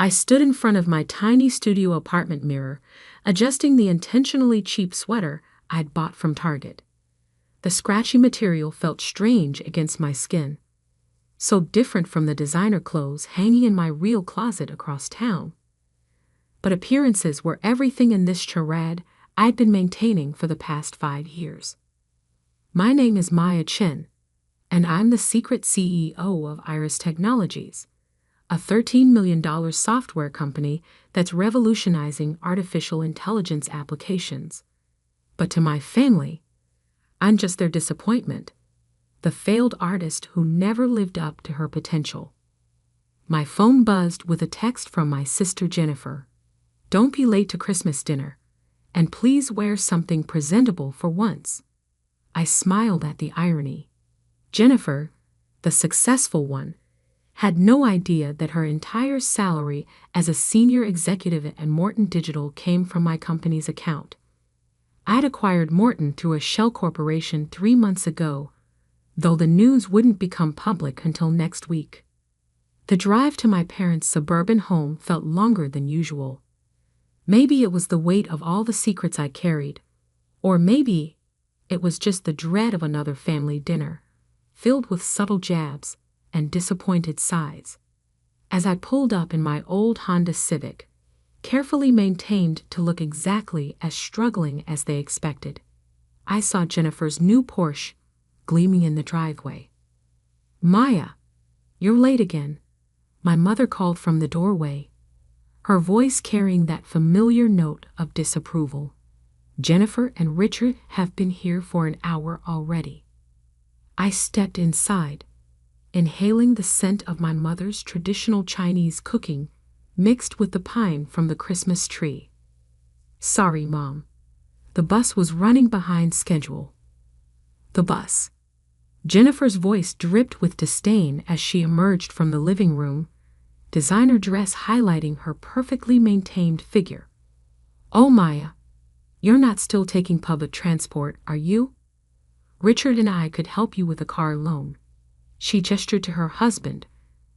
I stood in front of my tiny studio apartment mirror, adjusting the intentionally cheap sweater I'd bought from Target. The scratchy material felt strange against my skin, so different from the designer clothes hanging in my real closet across town. But appearances were everything in this charade I'd been maintaining for the past 5 years. My name is Maya Chen, and I'm the secret CEO of Iris Technologies, a $13 million software company that's revolutionizing artificial intelligence applications. But to my family, I'm just their disappointment, the failed artist who never lived up to her potential. My phone buzzed with a text from my sister Jennifer. "Don't be late to Christmas dinner, and please wear something presentable for once." I smiled at the irony. Jennifer, the successful one, had no idea that her entire salary as a senior executive at Morton Digital came from my company's account. I'd acquired Morton through a shell corporation 3 months ago, though the news wouldn't become public until next week. The drive to my parents' suburban home felt longer than usual. Maybe it was the weight of all the secrets I carried, or maybe it was just the dread of another family dinner, filled with subtle jabs and disappointed sighs. As I pulled up in my old Honda Civic, carefully maintained to look exactly as struggling as they expected, I saw Jennifer's new Porsche gleaming in the driveway. "Maya, you're late again," my mother called from the doorway, her voice carrying that familiar note of disapproval. "Jennifer and Richard have been here for an hour already." I stepped inside, inhaling the scent of my mother's traditional Chinese cooking mixed with the pine from the Christmas tree. "Sorry, Mom. The bus was running behind schedule." The bus. Jennifer's voice dripped with disdain as she emerged from the living room, designer dress highlighting her perfectly maintained figure. "Oh, Maya, you're not still taking public transport, are you? Richard and I could help you with a car loan." She gestured to her husband,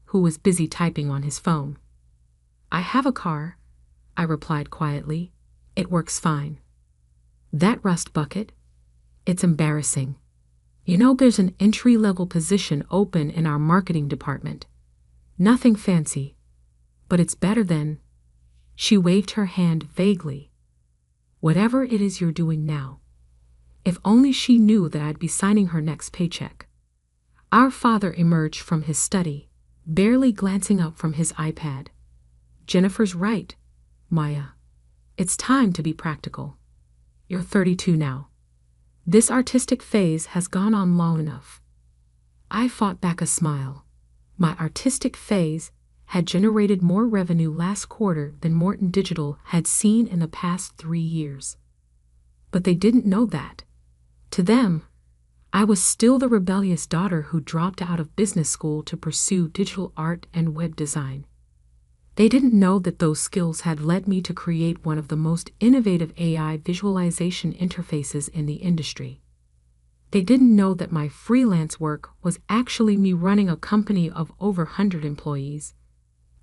who was busy typing on his phone. "I have a car," I replied quietly. "It works fine." "That rust bucket? It's embarrassing. You know, there's an entry-level position open in our marketing department. Nothing fancy, but it's better than—" She waved her hand vaguely. "Whatever it is you're doing now." If only she knew that I'd be signing her next paycheck. Our father emerged from his study, barely glancing up from his iPad. "Jennifer's right, Maya. It's time to be practical. You're 32 now. This artistic phase has gone on long enough." I fought back a smile. My artistic phase had generated more revenue last quarter than Morton Digital had seen in the past 3 years. But they didn't know that. To them, I was still the rebellious daughter who dropped out of business school to pursue digital art and web design. They didn't know that those skills had led me to create one of the most innovative AI visualization interfaces in the industry. They didn't know that my freelance work was actually me running a company of over 100 employees.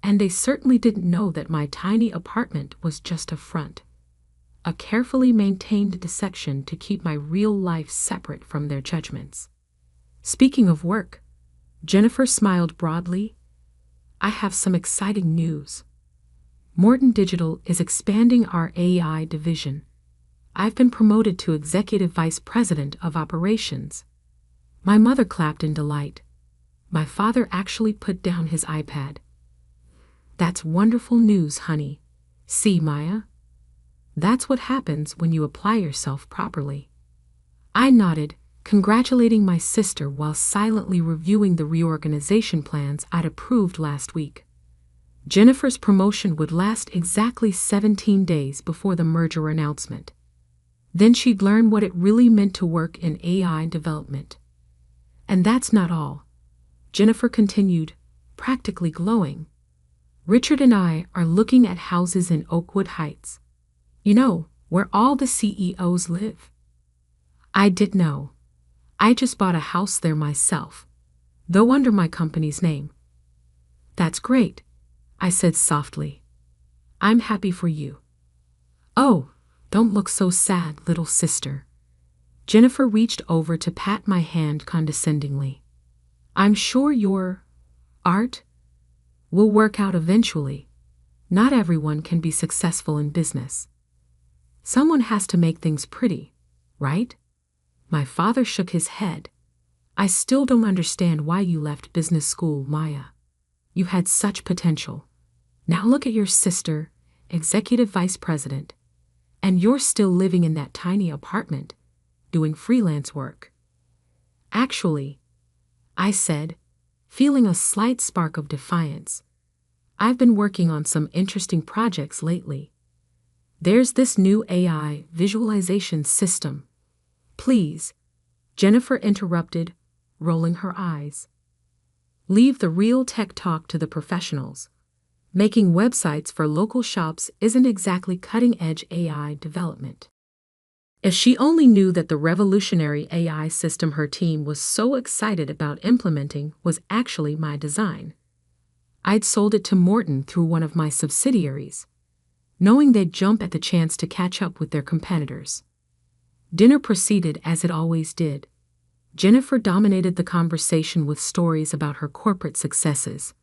And they certainly didn't know that my tiny apartment was just a front, a carefully maintained deception to keep my real life separate from their judgments. Speaking of work, Jennifer smiled broadly. "I have some exciting news. Morton Digital is expanding our AI division. I've been promoted to Executive Vice President of Operations." My mother clapped in delight. My father actually put down his iPad. "That's wonderful news, honey. See, Maya? That's what happens when you apply yourself properly." I nodded, congratulating my sister while silently reviewing the reorganization plans I'd approved last week. Jennifer's promotion would last exactly 17 days before the merger announcement. Then she'd learn what it really meant to work in AI development. "And that's not all," Jennifer continued, practically glowing. "Richard and I are looking at houses in Oakwood Heights. You know, where all the CEOs live." I did know. I just bought a house there myself, though under my company's name. "That's great," I said softly. I'm happy for you. Oh, don't look so sad, little sister. Jennifer reached over to pat my hand condescendingly. I'm sure your art will work out eventually. Not everyone can be successful in business. Someone has to make things pretty, right? My father shook his head. I still don't understand why you left business school, Maya. You had such potential. Now look at your sister, executive vice president, and you're still living in that tiny apartment, doing freelance work. Actually, I said, feeling a slight spark of defiance, I've been working on some interesting projects lately. There's this new AI visualization system. Please, Jennifer interrupted, rolling her eyes. Leave the real tech talk to the professionals. Making websites for local shops isn't exactly cutting-edge AI development. If she only knew that the revolutionary AI system her team was so excited about implementing was actually my design. I'd sold it to Morton through one of my subsidiaries, knowing they'd jump at the chance to catch up with their competitors. Dinner proceeded as it always did. Jennifer dominated the conversation with stories about her corporate successes.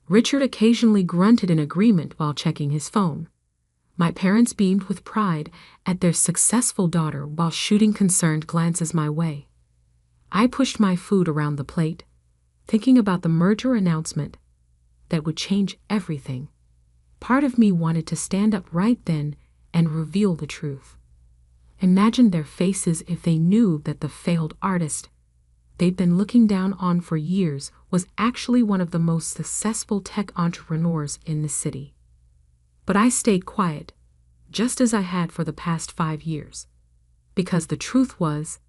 Richard occasionally grunted in agreement while checking his phone. My parents beamed with pride at their successful daughter while shooting concerned glances my way. I pushed my food around the plate, thinking about the merger announcement that would change everything. Part of me wanted to stand up right then and reveal the truth. Imagine their faces if they knew that the failed artist they'd been looking down on for years was actually one of the most successful tech entrepreneurs in the city. But I stayed quiet, just as I had for the past 5 years, because the truth was,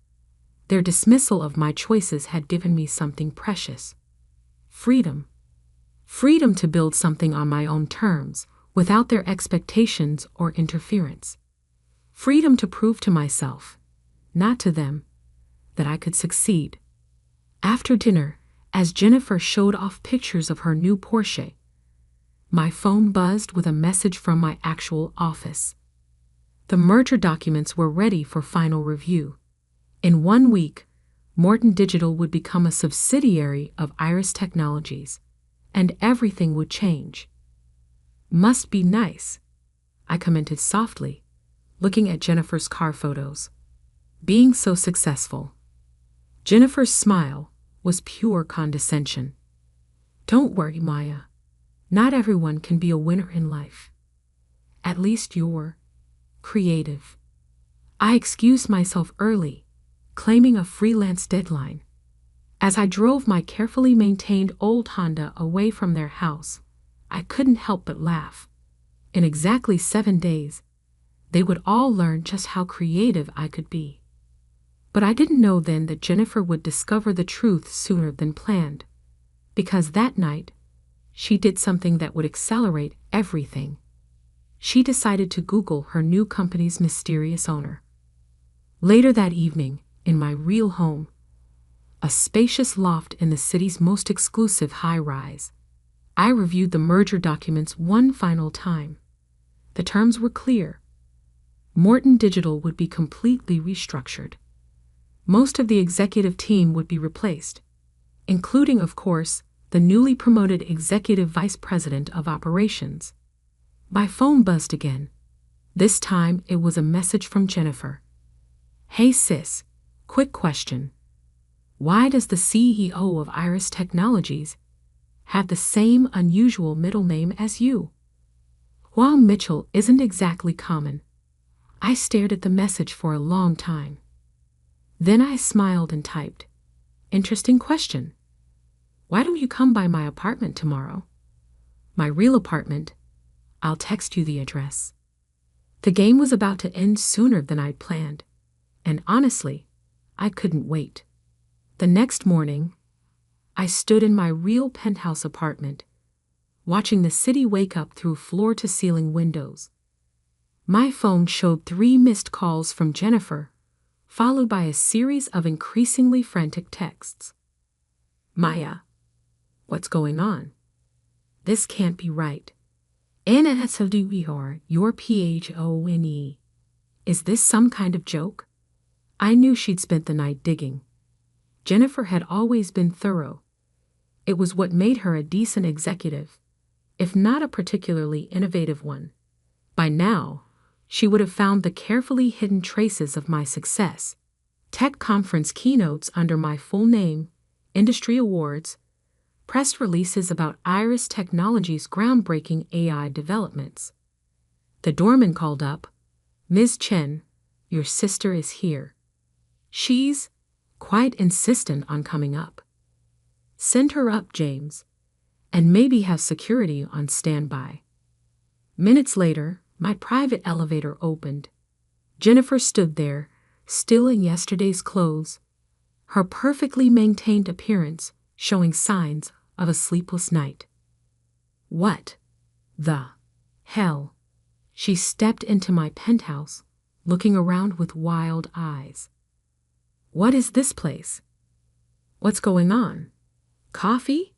their dismissal of my choices had given me something precious. Freedom. Freedom to build something on my own terms, without their expectations or interference. Freedom to prove to myself, not to them, that I could succeed. After dinner, as Jennifer showed off pictures of her new Porsche, my phone buzzed with a message from my actual office. The merger documents were ready for final review. In 1 week, Morton Digital would become a subsidiary of Iris Technologies, and everything would change. Must be nice, I commented softly, looking at Jennifer's car photos. Being so successful. Jennifer's smile was pure condescension. Don't worry, Maya. Not everyone can be a winner in life. At least you're creative. I excused myself early, claiming a freelance deadline. As I drove my carefully maintained old Honda away from their house, I couldn't help but laugh. In exactly 7 days, they would all learn just how creative I could be. But I didn't know then that Jennifer would discover the truth sooner than planned, because that night, she did something that would accelerate everything. She decided to Google her new company's mysterious owner. Later that evening, in my real home, a spacious loft in the city's most exclusive high-rise, I reviewed the merger documents one final time. The terms were clear. Morton Digital would be completely restructured. Most of the executive team would be replaced, including, of course, the newly promoted executive vice president of operations. My phone buzzed again. This time it was a message from Jennifer. Hey sis, quick question. Why does the CEO of Iris Technologies have the same unusual middle name as you? While Mitchell isn't exactly common, I stared at the message for a long time. Then I smiled and typed, Interesting question. Why don't you come by my apartment tomorrow? My real apartment. I'll text you the address. The game was about to end sooner than I'd planned, and honestly, I couldn't wait. The next morning, I stood in my real penthouse apartment, watching the city wake up through floor-to-ceiling windows. My phone showed 3 missed calls from Jennifer, followed by a series of increasingly frantic texts. Maya, what's going on? This can't be right. NSWER, your PHONE. Is this some kind of joke? I knew she'd spent the night digging. Jennifer had always been thorough. It was what made her a decent executive, if not a particularly innovative one. By now, she would have found the carefully hidden traces of my success. Tech conference keynotes under my full name, industry awards, press releases about Iris Technologies' groundbreaking AI developments. The doorman called up, "Ms. Chen, your sister is here. She's quite insistent on coming up. Send her up, James, and maybe have security on standby." Minutes later, my private elevator opened. Jennifer stood there, still in yesterday's clothes, her perfectly maintained appearance showing signs of a sleepless night. What the hell? She stepped into my penthouse, looking around with wild eyes. What is this place? What's going on? Coffee?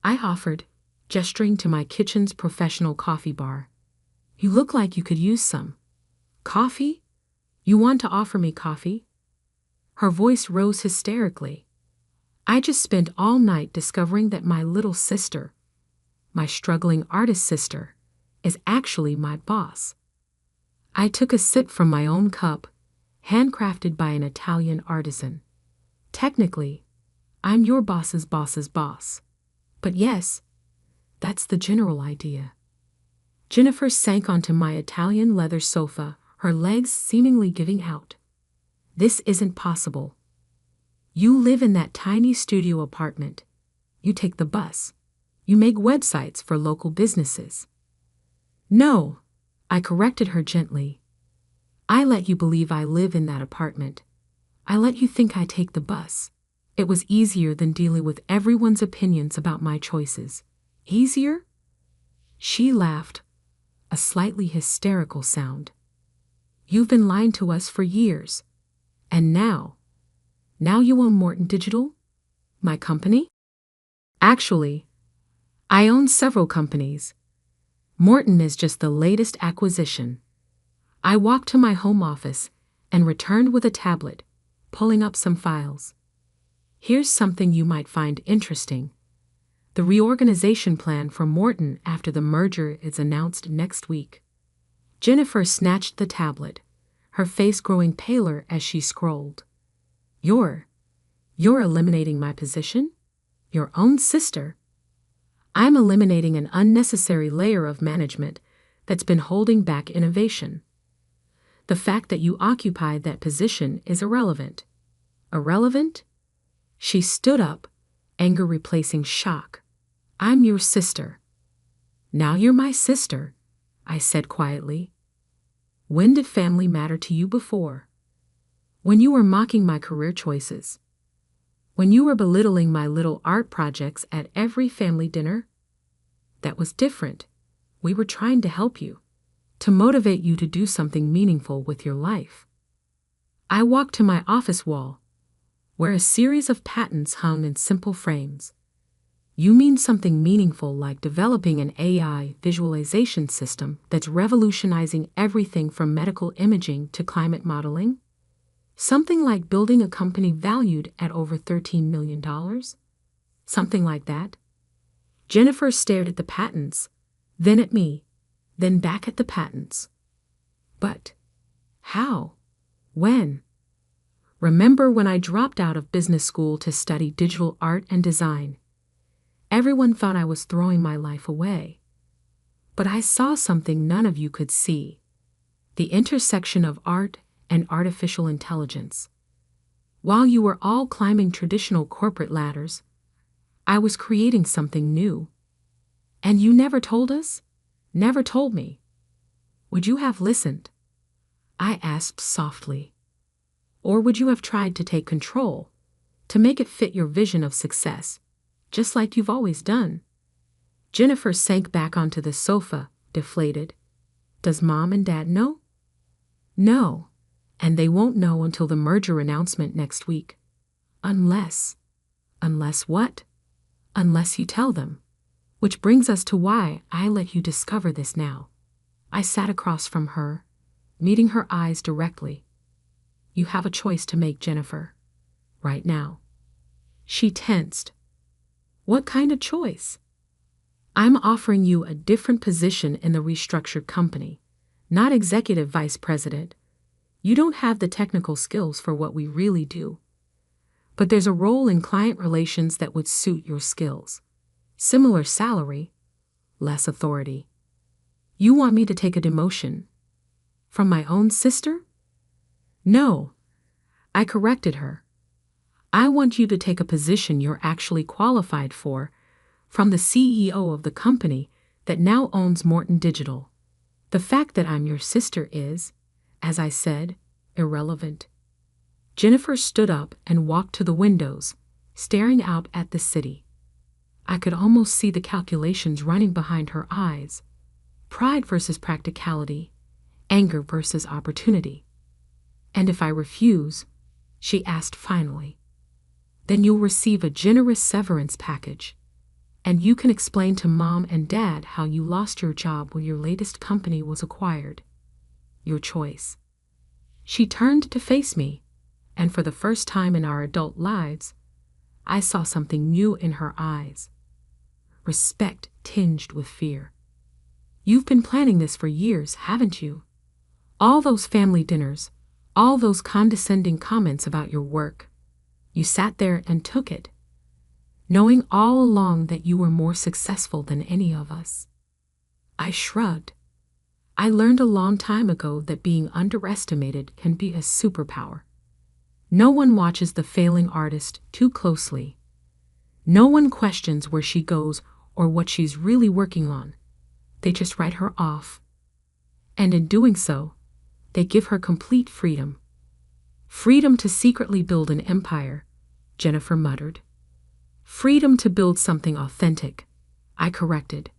I offered, gesturing to my kitchen's professional coffee bar. You look like you could use some. Coffee? You want to offer me coffee? Her voice rose hysterically. I just spent all night discovering that my little sister, my struggling artist sister, is actually my boss. I took a sip from my own cup, handcrafted by an Italian artisan. Technically, I'm your boss's boss's boss. But yes, that's the general idea. Jennifer sank onto my Italian leather sofa, her legs seemingly giving out. This isn't possible. You live in that tiny studio apartment. You take the bus. You make websites for local businesses. No, I corrected her gently. I let you believe I live in that apartment. I let you think I take the bus. It was easier than dealing with everyone's opinions about my choices. Easier? She laughed, a slightly hysterical sound. You've been lying to us for years. And now you own Morton Digital? My company? Actually, I own several companies. Morton is just the latest acquisition. I walked to my home office and returned with a tablet, pulling up some files. Here's something you might find interesting. The reorganization plan for Morton after the merger is announced next week. Jennifer snatched the tablet, her face growing paler as she scrolled. You're eliminating my position? Your own sister? I'm eliminating an unnecessary layer of management that's been holding back innovation. The fact that you occupied that position is irrelevant. Irrelevant? She stood up, anger replacing shock. I'm your sister. Now you're my sister, I said quietly. When did family matter to you before? When you were mocking my career choices? When you were belittling my little art projects at every family dinner? That was different. We were trying to help you, to motivate you to do something meaningful with your life. I walked to my office wall, where a series of patents hung in simple frames. You mean something meaningful like developing an AI visualization system that's revolutionizing everything from medical imaging to climate modeling? Something like building a company valued at over $13 million? Something like that? Jennifer stared at the patents, then at me, then back at the patents. But how? When? Remember when I dropped out of business school to study digital art and design? Everyone thought I was throwing my life away. But I saw something none of you could see. The intersection of art and artificial intelligence. While you were all climbing traditional corporate ladders, I was creating something new. And you never told us? Never told me. Would you have listened? I asked softly. Or would you have tried to take control, to make it fit your vision of success, just like you've always done? Jennifer sank back onto the sofa, deflated. Does Mom and Dad know? No, and they won't know until the merger announcement next week. Unless what? Unless you tell them. Which brings us to why I let you discover this now. I sat across from her, meeting her eyes directly. You have a choice to make, Jennifer. Right now. She tensed. What kind of choice? I'm offering you a different position in the restructured company, not executive vice president. You don't have the technical skills for what we really do. But there's a role in client relations that would suit your skills. Similar salary, less authority. You want me to take a demotion? From my own sister? No. I corrected her. I want you to take a position you're actually qualified for, from the CEO of the company that now owns Morton Digital. The fact that I'm your sister is, as I said, irrelevant. Jennifer stood up and walked to the windows, staring out at the city. I could almost see the calculations running behind her eyes. Pride versus practicality, anger versus opportunity. And if I refuse, she asked finally, then you'll receive a generous severance package. And you can explain to Mom and Dad how you lost your job when your latest company was acquired. Your choice. She turned to face me, and for the first time in our adult lives, I saw something new in her eyes. Respect tinged with fear. You've been planning this for years, haven't you? All those family dinners, all those condescending comments about your work. You sat there and took it, knowing all along that you were more successful than any of us. I shrugged. I learned a long time ago that being underestimated can be a superpower. No one watches the failing artist too closely. No one questions where she goes or what she's really working on. They just write her off. And in doing so, they give her complete freedom. Freedom to secretly build an empire, Jennifer muttered. Freedom to build something authentic, I corrected.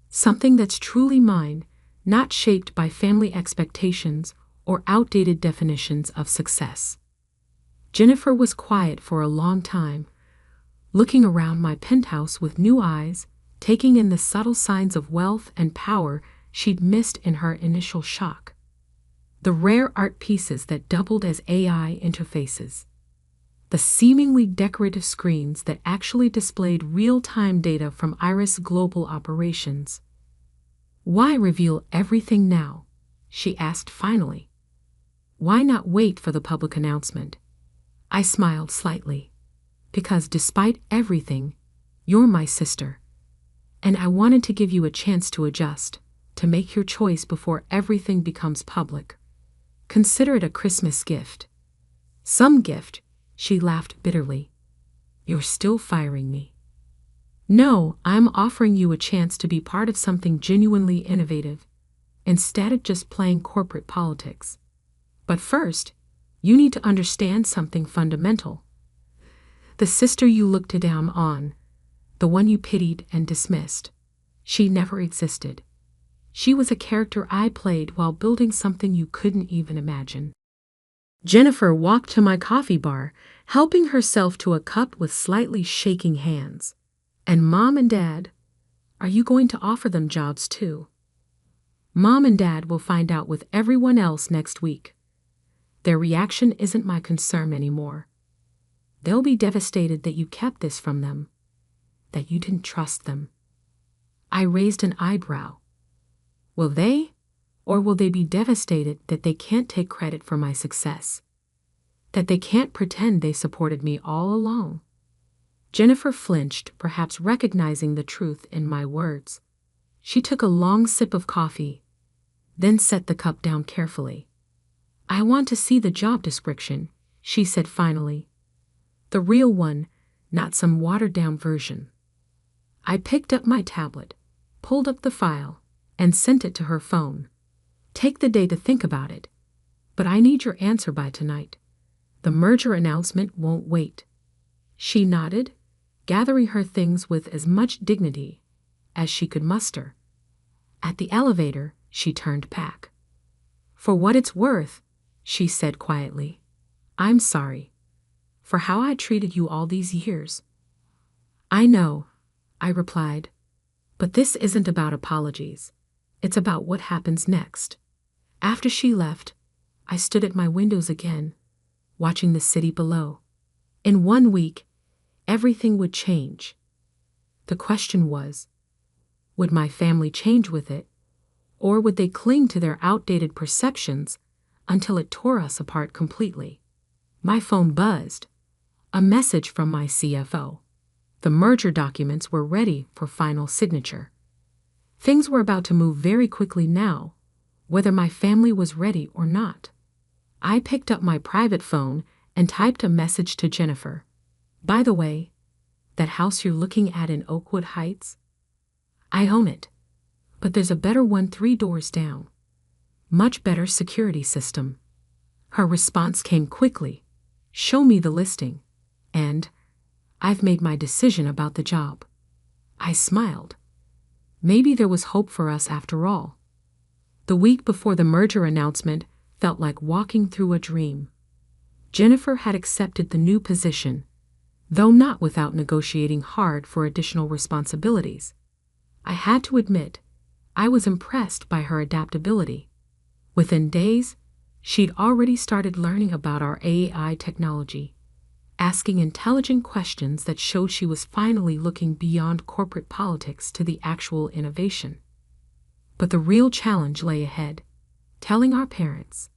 Something that's truly mine, not shaped by family expectations or outdated definitions of success. Jennifer was quiet for a long time, looking around my penthouse with new eyes, taking in the subtle signs of wealth and power she'd missed in her initial shock. The rare art pieces that doubled as AI interfaces. The seemingly decorative screens that actually displayed real-time data from Iris Global Operations. Why reveal everything now? She asked finally. Why not wait for the public announcement? I smiled slightly. Because despite everything, you're my sister. And I wanted to give you a chance to adjust, to make your choice before everything becomes public. Consider it a Christmas gift. Some gift, she laughed bitterly. You're still firing me. No, I'm offering you a chance to be part of something genuinely innovative, instead of just playing corporate politics. But first, you need to understand something fundamental. The sister you looked down on, the one you pitied and dismissed, she never existed. She was a character I played while building something you couldn't even imagine. Jennifer walked to my coffee bar, helping herself to a cup with slightly shaking hands. And Mom and Dad, are you going to offer them jobs too? Mom and Dad will find out with everyone else next week. Their reaction isn't my concern anymore. They'll be devastated that you kept this from them, that you didn't trust them. I raised an eyebrow. Will they? Or will they be devastated that they can't take credit for my success? That they can't pretend they supported me all along? Jennifer flinched, perhaps recognizing the truth in my words. She took a long sip of coffee, then set the cup down carefully. I want to see the job description, she said finally. The real one, not some watered-down version. I picked up my tablet, pulled up the file, and sent it to her phone. Take the day to think about it. But I need your answer by tonight. The merger announcement won't wait. She nodded, gathering her things with as much dignity as she could muster. At the elevator, she turned back. For what it's worth, she said quietly, I'm sorry for how I treated you all these years. I know, I replied. But this isn't about apologies. It's about what happens next. After she left, I stood at my windows again, watching the city below. In 1 week, everything would change. The question was, would my family change with it, or would they cling to their outdated perceptions until it tore us apart completely? My phone buzzed. A message from my CFO. The merger documents were ready for final signature. Things were about to move very quickly now, whether my family was ready or not. I picked up my private phone and typed a message to Jennifer. By the way, that house you're looking at in Oakwood Heights? I own it, but there's a better one 3 doors down. Much better security system. Her response came quickly. Show me the listing. And I've made my decision about the job. I smiled. Maybe there was hope for us after all. The week before the merger announcement felt like walking through a dream. Jennifer had accepted the new position, though not without negotiating hard for additional responsibilities. I had to admit, I was impressed by her adaptability. Within days, she'd already started learning about our AI technology, asking intelligent questions that showed she was finally looking beyond corporate politics to the actual innovation. But the real challenge lay ahead, telling our parents.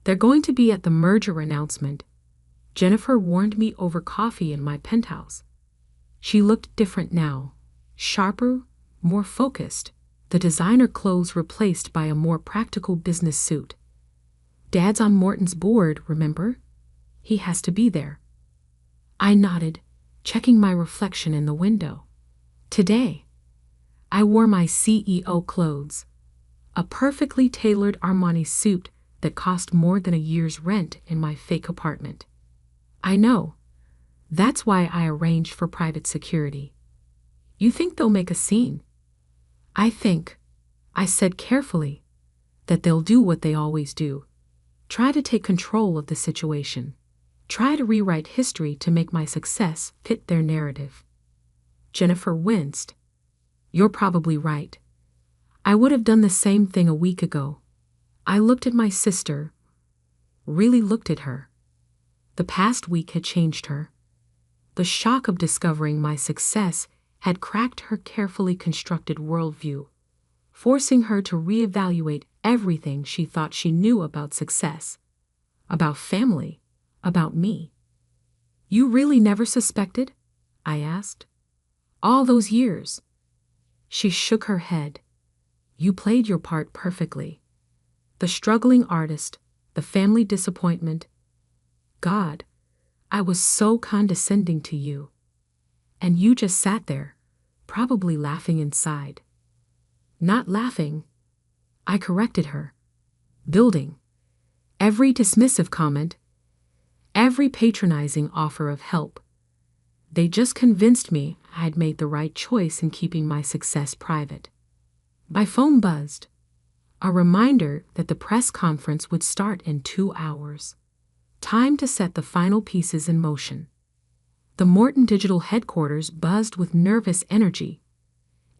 They're going to be at the merger announcement. Jennifer warned me over coffee in my penthouse. She looked different now, sharper, more focused, the designer clothes replaced by a more practical business suit. Dad's on Morton's board, remember? He has to be there. I nodded, checking my reflection in the window. Today, I wore my CEO clothes, a perfectly tailored Armani suit that cost more than a year's rent in my fake apartment. I know. That's why I arranged for private security. You think they'll make a scene? I think, I said carefully, that they'll do what they always do. Try to take control of the situation. Try to rewrite history to make my success fit their narrative. Jennifer winced. You're probably right. I would have done the same thing a week ago. I looked at my sister, really looked at her. The past week had changed her. The shock of discovering my success had cracked her carefully constructed worldview, forcing her to reevaluate everything she thought she knew about success, about family, about me. You really never suspected? I asked. All those years. She shook her head. You played your part perfectly. The struggling artist, the family disappointment. God, I was so condescending to you. And you just sat there, probably laughing inside. Not laughing. I corrected her. Building. Every dismissive comment, every patronizing offer of help. They just convinced me I'd made the right choice in keeping my success private. My phone buzzed. A reminder that the press conference would start in 2 hours. Time to set the final pieces in motion. The Morton Digital headquarters buzzed with nervous energy.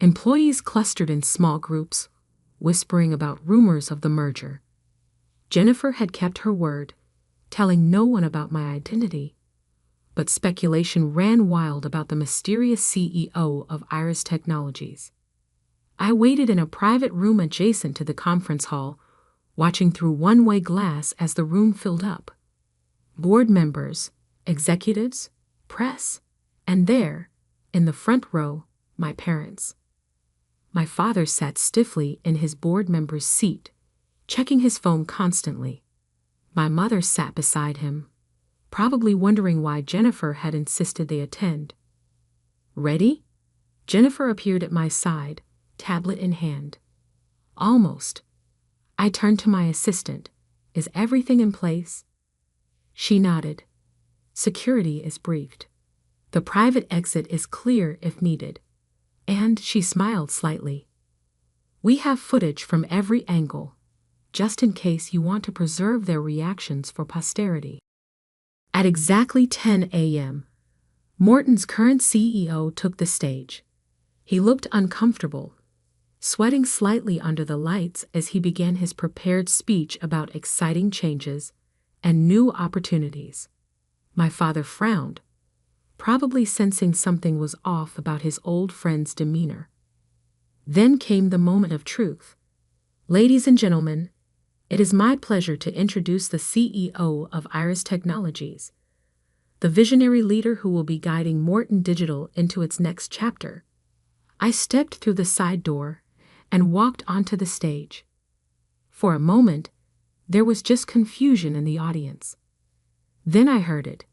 Employees clustered in small groups, whispering about rumors of the merger. Jennifer had kept her word, telling no one about my identity. But speculation ran wild about the mysterious CEO of Iris Technologies. I waited in a private room adjacent to the conference hall, watching through one-way glass as the room filled up. Board members, executives, press, and there, in the front row, my parents. My father sat stiffly in his board member's seat, checking his phone constantly. My mother sat beside him, probably wondering why Jennifer had insisted they attend. Ready? Jennifer appeared at my side, tablet in hand. Almost. I turned to my assistant. Is everything in place? She nodded. Security is briefed. The private exit is clear if needed. And she smiled slightly. We have footage from every angle, just in case you want to preserve their reactions for posterity. At exactly 10 a.m., Morton's current CEO took the stage. He looked uncomfortable, sweating slightly under the lights as he began his prepared speech about exciting changes and new opportunities. My father frowned, probably sensing something was off about his old friend's demeanor. Then came the moment of truth. Ladies and gentlemen, it is my pleasure to introduce the CEO of Iris Technologies, the visionary leader who will be guiding Morton Digital into its next chapter. I stepped through the side door and walked onto the stage. For a moment, there was just confusion in the audience. Then I heard it,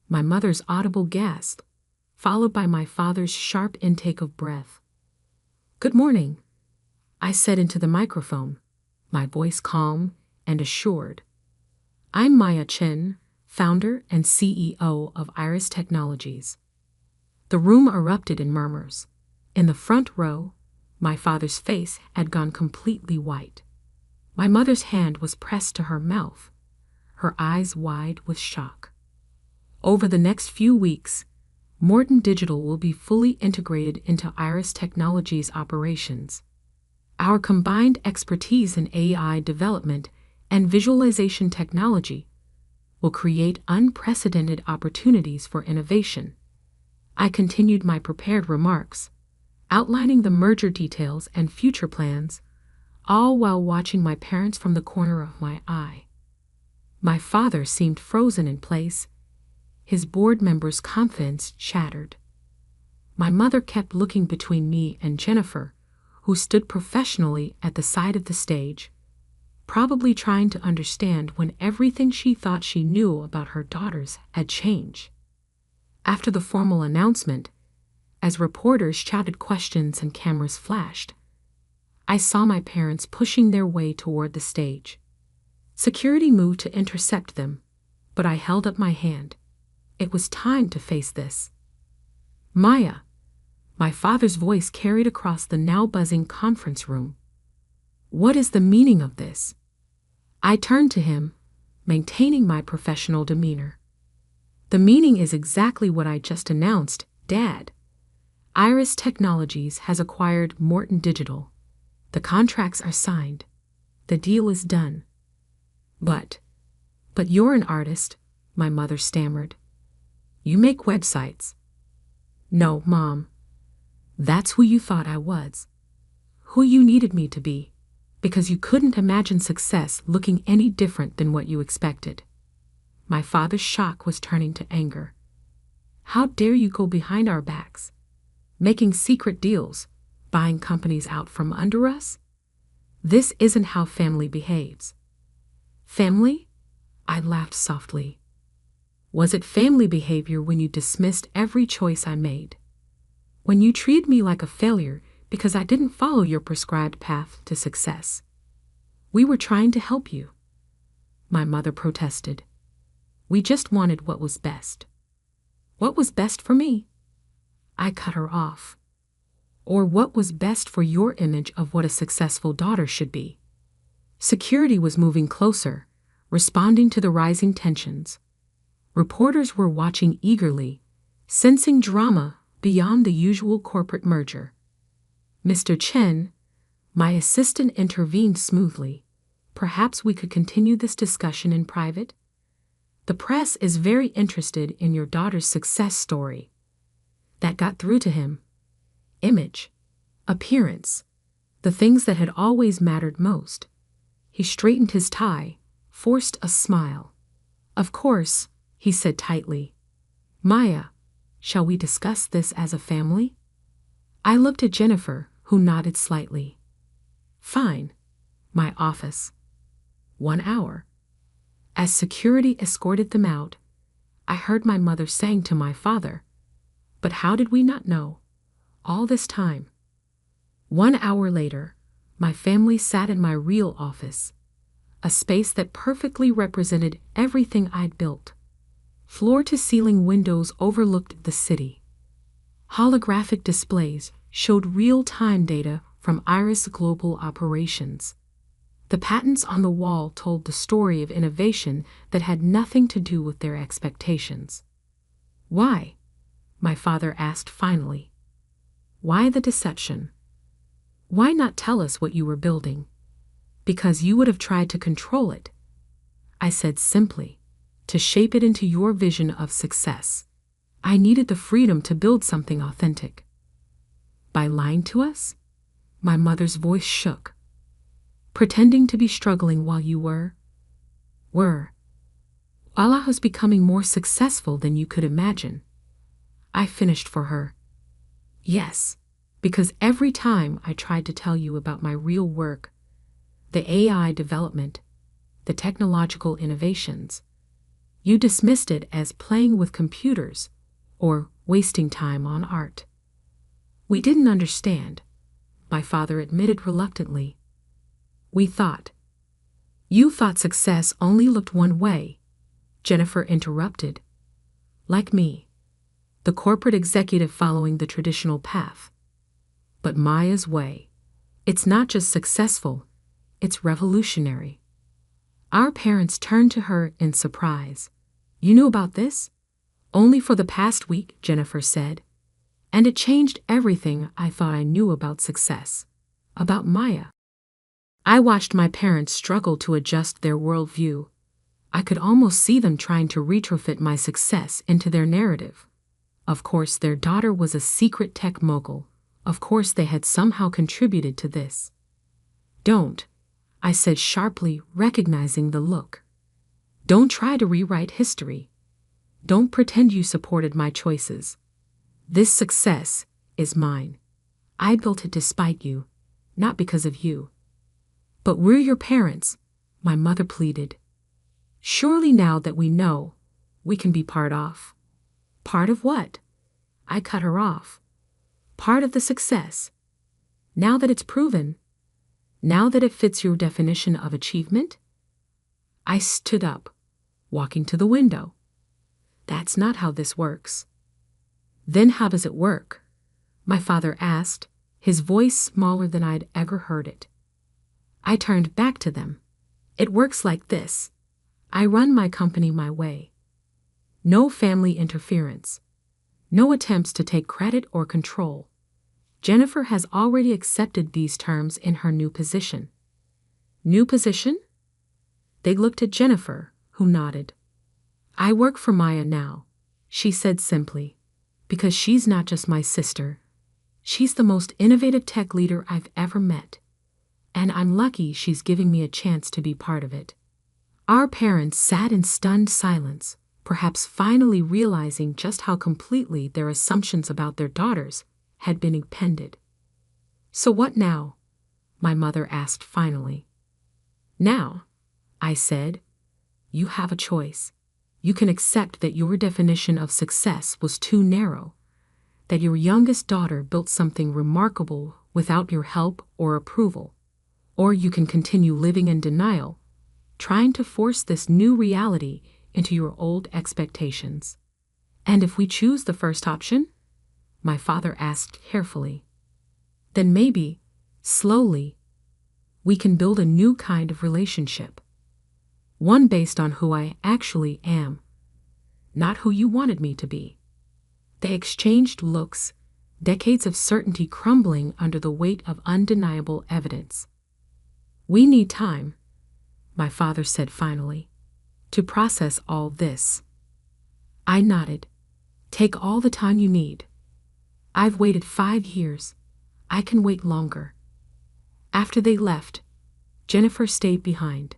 my mother's audible gasp, followed by my father's sharp intake of breath. "Good morning," I said into the microphone, my voice calm and assured. "I'm Maya Chen, founder and CEO of Iris Technologies." The room erupted in murmurs. In the front row, my father's face had gone completely white. My mother's hand was pressed to her mouth, her eyes wide with shock. Over the next few weeks, Morton Digital will be fully integrated into Iris Technologies operations. Our combined expertise in AI development and visualization technology will create unprecedented opportunities for innovation. I continued my prepared remarks, outlining the merger details and future plans, all while watching my parents from the corner of my eye. My father seemed frozen in place, his board members' confidence shattered. My mother kept looking between me and Jennifer, who stood professionally at the side of the stage, probably trying to understand when everything she thought she knew about her daughters had changed. After the formal announcement, as reporters shouted questions and cameras flashed, I saw my parents pushing their way toward the stage. Security moved to intercept them, but I held up my hand. It was time to face this. "Maya," my father's voice carried across the now buzzing conference room. "What is the meaning of this?" I turned to him, maintaining my professional demeanor. "The meaning is exactly what I just announced, Dad. Iris Technologies has acquired Morton Digital. The contracts are signed. The deal is done." But you're an artist," my mother stammered. "You make websites." "No, Mom. That's who you thought I was. Who you needed me to be, because you couldn't imagine success looking any different than what you expected." My father's shock was turning to anger. "How dare you go behind our backs, making secret deals, buying companies out from under us? This isn't how family behaves." "Family?" I laughed softly. "Was it family behavior when you dismissed every choice I made? When you treated me like a failure because I didn't follow your prescribed path to success? We were trying to help you." My mother protested. "We just wanted what was best." "What was best for me?" I cut her off. "Or what was best for your image of what a successful daughter should be?" Security was moving closer, responding to the rising tensions. Reporters were watching eagerly, sensing drama beyond the usual corporate merger. "Mr. Chen," my assistant intervened smoothly, "perhaps we could continue this discussion in private? The press is very interested in your daughter's success story." That got through to him. Image, appearance, the things that had always mattered most. He straightened his tie, forced a smile. "Of course," he said tightly. "Maya, shall we discuss this as a family?" I looked at Jennifer, who nodded slightly. "Fine. My office. 1 hour." As security escorted them out, I heard my mother saying to my father, "But how did we not know? All this time." 1 hour later, my family sat in my real office, a space that perfectly represented everything I'd built. Floor-to-ceiling windows overlooked the city. Holographic displays showed real-time data from Iris Global Operations. The patents on the wall told the story of innovation that had nothing to do with their expectations. "Why?" my father asked finally. Why the deception? Why not tell us what you were building? Because you would have tried to control it. I said simply, to shape it into your vision of success. I needed the freedom to build something authentic. By lying to us? My mother's voice shook. Pretending to be struggling while you were. Allah was becoming more successful than you could imagine. I finished for her. Yes, because every time I tried to tell you about my real work, the AI development, the technological innovations, you dismissed it as playing with computers or wasting time on art. We didn't understand, my father admitted reluctantly. We thought. You thought success only looked one way, Jennifer interrupted. Like me, the corporate executive following the traditional path. But Maya's way, it's not just successful, it's revolutionary. Our parents turned to her in surprise. You knew about this? Only for the past week, Jennifer said. And it changed everything I thought I knew about success, about Maya. I watched my parents struggle to adjust their worldview. I could almost see them trying to retrofit my success into their narrative. Of course, their daughter was a secret tech mogul. Of course, they had somehow contributed to this. Don't, I said sharply, recognizing the look. Don't try to rewrite history. Don't pretend you supported my choices. This success is mine. I built it despite you, not because of you. But we're your parents, my mother pleaded. Surely now that we know, we can be part of. Part of what? I cut her off. Part of the success. Now that it's proven. Now that it fits your definition of achievement? I stood up, walking to the window. That's not how this works. Then how does it work? My father asked, his voice smaller than I'd ever heard it. I turned back to them. It works like this. I run my company my way. No family interference. No attempts to take credit or control. Jennifer has already accepted these terms in her new position. New position? They looked at Jennifer, who nodded. I work for Maya now, she said simply, because she's not just my sister. She's the most innovative tech leader I've ever met. And I'm lucky she's giving me a chance to be part of it. Our parents sat in stunned silence, perhaps finally realizing just how completely their assumptions about their daughters had been upended. So what now? My mother asked finally. Now, I said, you have a choice. You can accept that your definition of success was too narrow, that your youngest daughter built something remarkable without your help or approval, or you can continue living in denial, trying to force this new reality into your old expectations. And if we choose the first option? My father asked carefully. Then maybe, slowly, we can build a new kind of relationship. One based on who I actually am, not who you wanted me to be. They exchanged looks, decades of certainty crumbling under the weight of undeniable evidence. We need time, my father said finally, to process all this. I nodded. Take all the time you need. I've waited 5 years. I can wait longer. After they left, Jennifer stayed behind.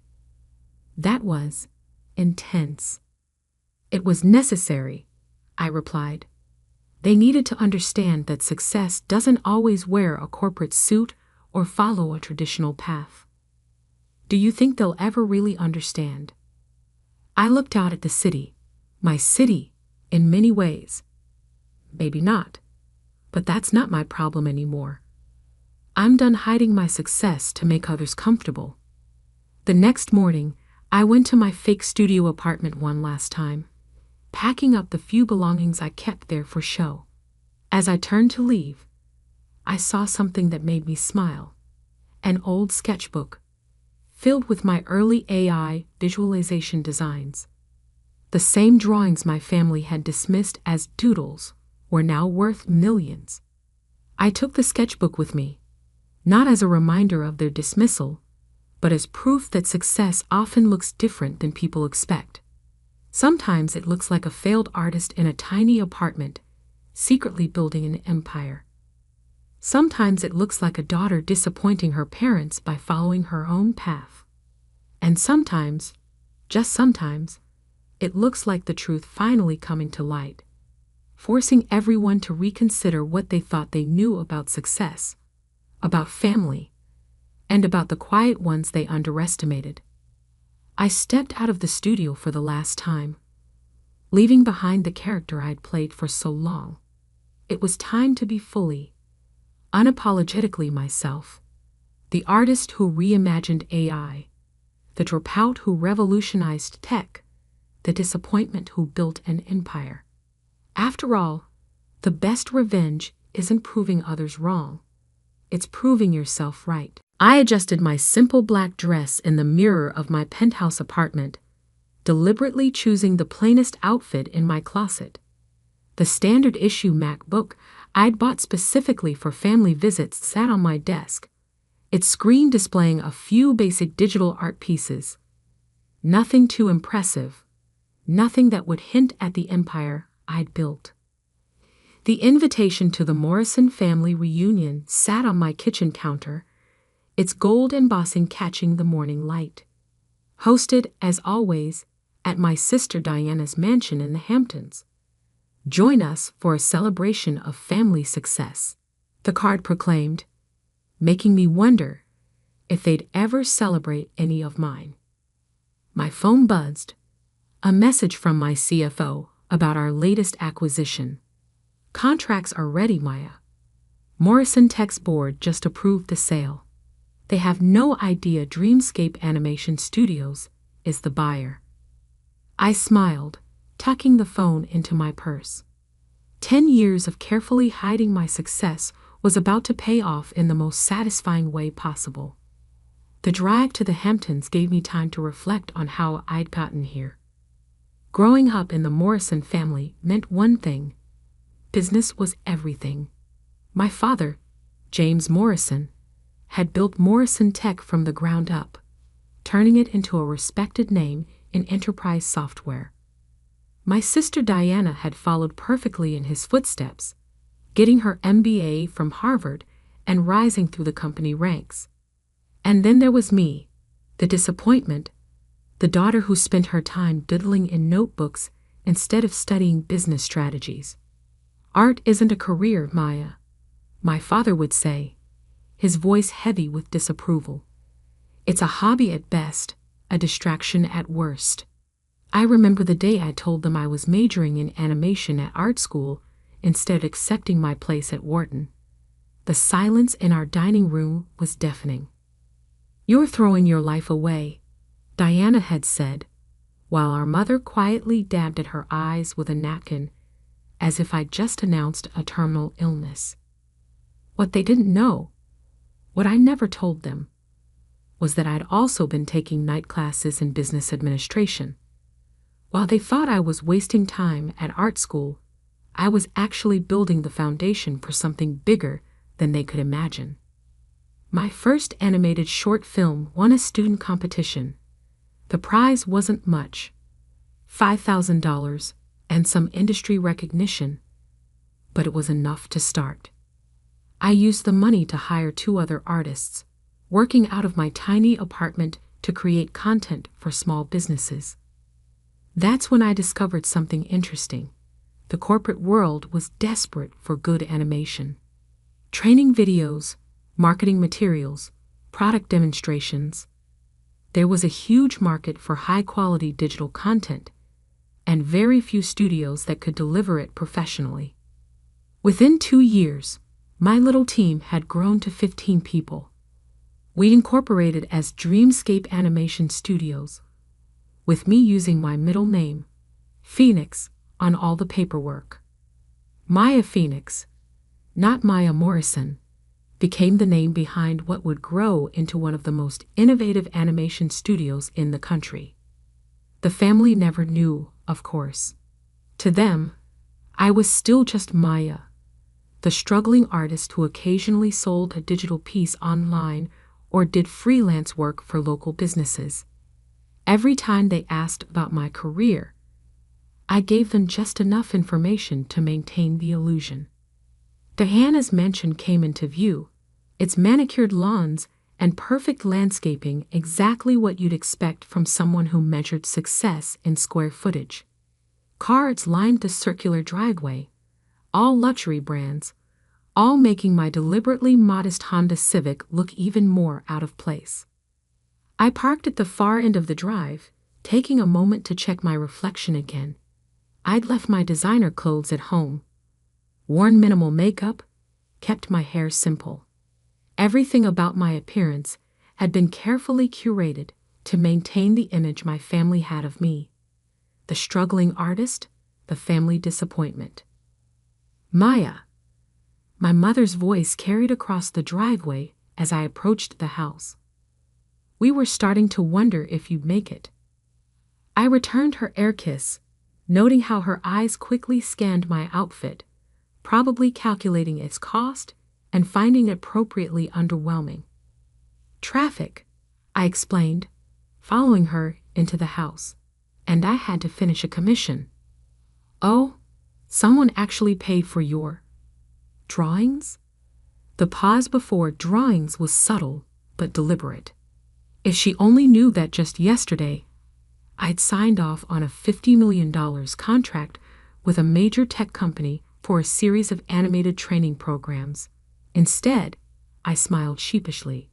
That was intense. It was necessary, I replied. They needed to understand that success doesn't always wear a corporate suit or follow a traditional path. Do you think they'll ever really understand? I looked out at the city, my city, in many ways. Maybe not, but that's not my problem anymore. I'm done hiding my success to make others comfortable. The next morning, I went to my fake studio apartment one last time, packing up the few belongings I kept there for show. As I turned to leave, I saw something that made me smile. An old sketchbook, filled with my early AI visualization designs. The same drawings my family had dismissed as doodles were now worth millions. I took the sketchbook with me, not as a reminder of their dismissal, but as proof that success often looks different than people expect. Sometimes it looks like a failed artist in a tiny apartment, secretly building an empire. Sometimes it looks like a daughter disappointing her parents by following her own path. And sometimes, just sometimes, it looks like the truth finally coming to light, forcing everyone to reconsider what they thought they knew about success, about family, and about the quiet ones they underestimated. I stepped out of the studio for the last time, leaving behind the character I'd played for so long. It was time to be fully, unapologetically myself, the artist who reimagined AI, the dropout who revolutionized tech, the disappointment who built an empire. After all, the best revenge isn't proving others wrong. It's proving yourself right. I adjusted my simple black dress in the mirror of my penthouse apartment, deliberately choosing the plainest outfit in my closet. The standard issue MacBook I'd bought specifically for family visits sat on my desk, its screen displaying a few basic digital art pieces. Nothing too impressive, nothing that would hint at the empire I'd built. The invitation to the Morrison family reunion sat on my kitchen counter, its gold embossing catching the morning light. Hosted, as always, at my sister Diana's mansion in the Hamptons. Join us for a celebration of family success, the card proclaimed, making me wonder if they'd ever celebrate any of mine. My phone buzzed, a message from my CFO about our latest acquisition. Contracts are ready, Maya. Morrison Tech's board just approved the sale. They have no idea Dreamscape Animation Studios is the buyer. I smiled, tucking the phone into my purse. 10 years of carefully hiding my success was about to pay off in the most satisfying way possible. The drive to the Hamptons gave me time to reflect on how I'd gotten here. Growing up in the Morrison family meant one thing: business was everything. My father, James Morrison, had built Morrison Tech from the ground up, turning it into a respected name in enterprise software. My sister Diana had followed perfectly in his footsteps, getting her MBA from Harvard and rising through the company ranks. And then there was me, the disappointment, the daughter who spent her time diddling in notebooks instead of studying business strategies. Art isn't a career, Maya, my father would say, his voice heavy with disapproval. It's a hobby at best, a distraction at worst. I remember the day I told them I was majoring in animation at art school instead of accepting my place at Wharton. The silence in our dining room was deafening. "You're throwing your life away," Diana had said, while our mother quietly dabbed at her eyes with a napkin, as if I'd just announced a terminal illness. What they didn't know, what I never told them, was that I'd also been taking night classes in business administration. While they thought I was wasting time at art school, I was actually building the foundation for something bigger than they could imagine. My first animated short film won a student competition. The prize wasn't much, $5,000 and some industry recognition, but it was enough to start. I used the money to hire 2 other artists, working out of my tiny apartment to create content for small businesses. That's when I discovered something interesting. The corporate world was desperate for good animation. Training videos, marketing materials, product demonstrations. There was a huge market for high-quality digital content, and very few studios that could deliver it professionally. Within 2 years, my little team had grown to 15 people. We incorporated as Dreamscape Animation Studios, with me using my middle name, Phoenix, on all the paperwork. Maya Phoenix, not Maya Morrison, became the name behind what would grow into one of the most innovative animation studios in the country. The family never knew, of course. To them, I was still just Maya, the struggling artist who occasionally sold a digital piece online or did freelance work for local businesses. Every time they asked about my career, I gave them just enough information to maintain the illusion. Diana's mansion came into view, its manicured lawns and perfect landscaping exactly what you'd expect from someone who measured success in square footage. Cars lined the circular driveway, all luxury brands, all making my deliberately modest Honda Civic look even more out of place. I parked at the far end of the drive, taking a moment to check my reflection again. I'd left my designer clothes at home, worn minimal makeup, kept my hair simple. Everything about my appearance had been carefully curated to maintain the image my family had of me. The struggling artist, the family disappointment. Maya. My mother's voice carried across the driveway as I approached the house. We were starting to wonder if you'd make it. I returned her air kiss, noting how her eyes quickly scanned my outfit, probably calculating its cost and finding it appropriately underwhelming. Traffic, I explained, following her into the house, and I had to finish a commission. Oh, someone actually paid for your drawings? The pause before drawings was subtle but deliberate. If she only knew that just yesterday, I'd signed off on a $50 million contract with a major tech company for a series of animated training programs. Instead, I smiled sheepishly.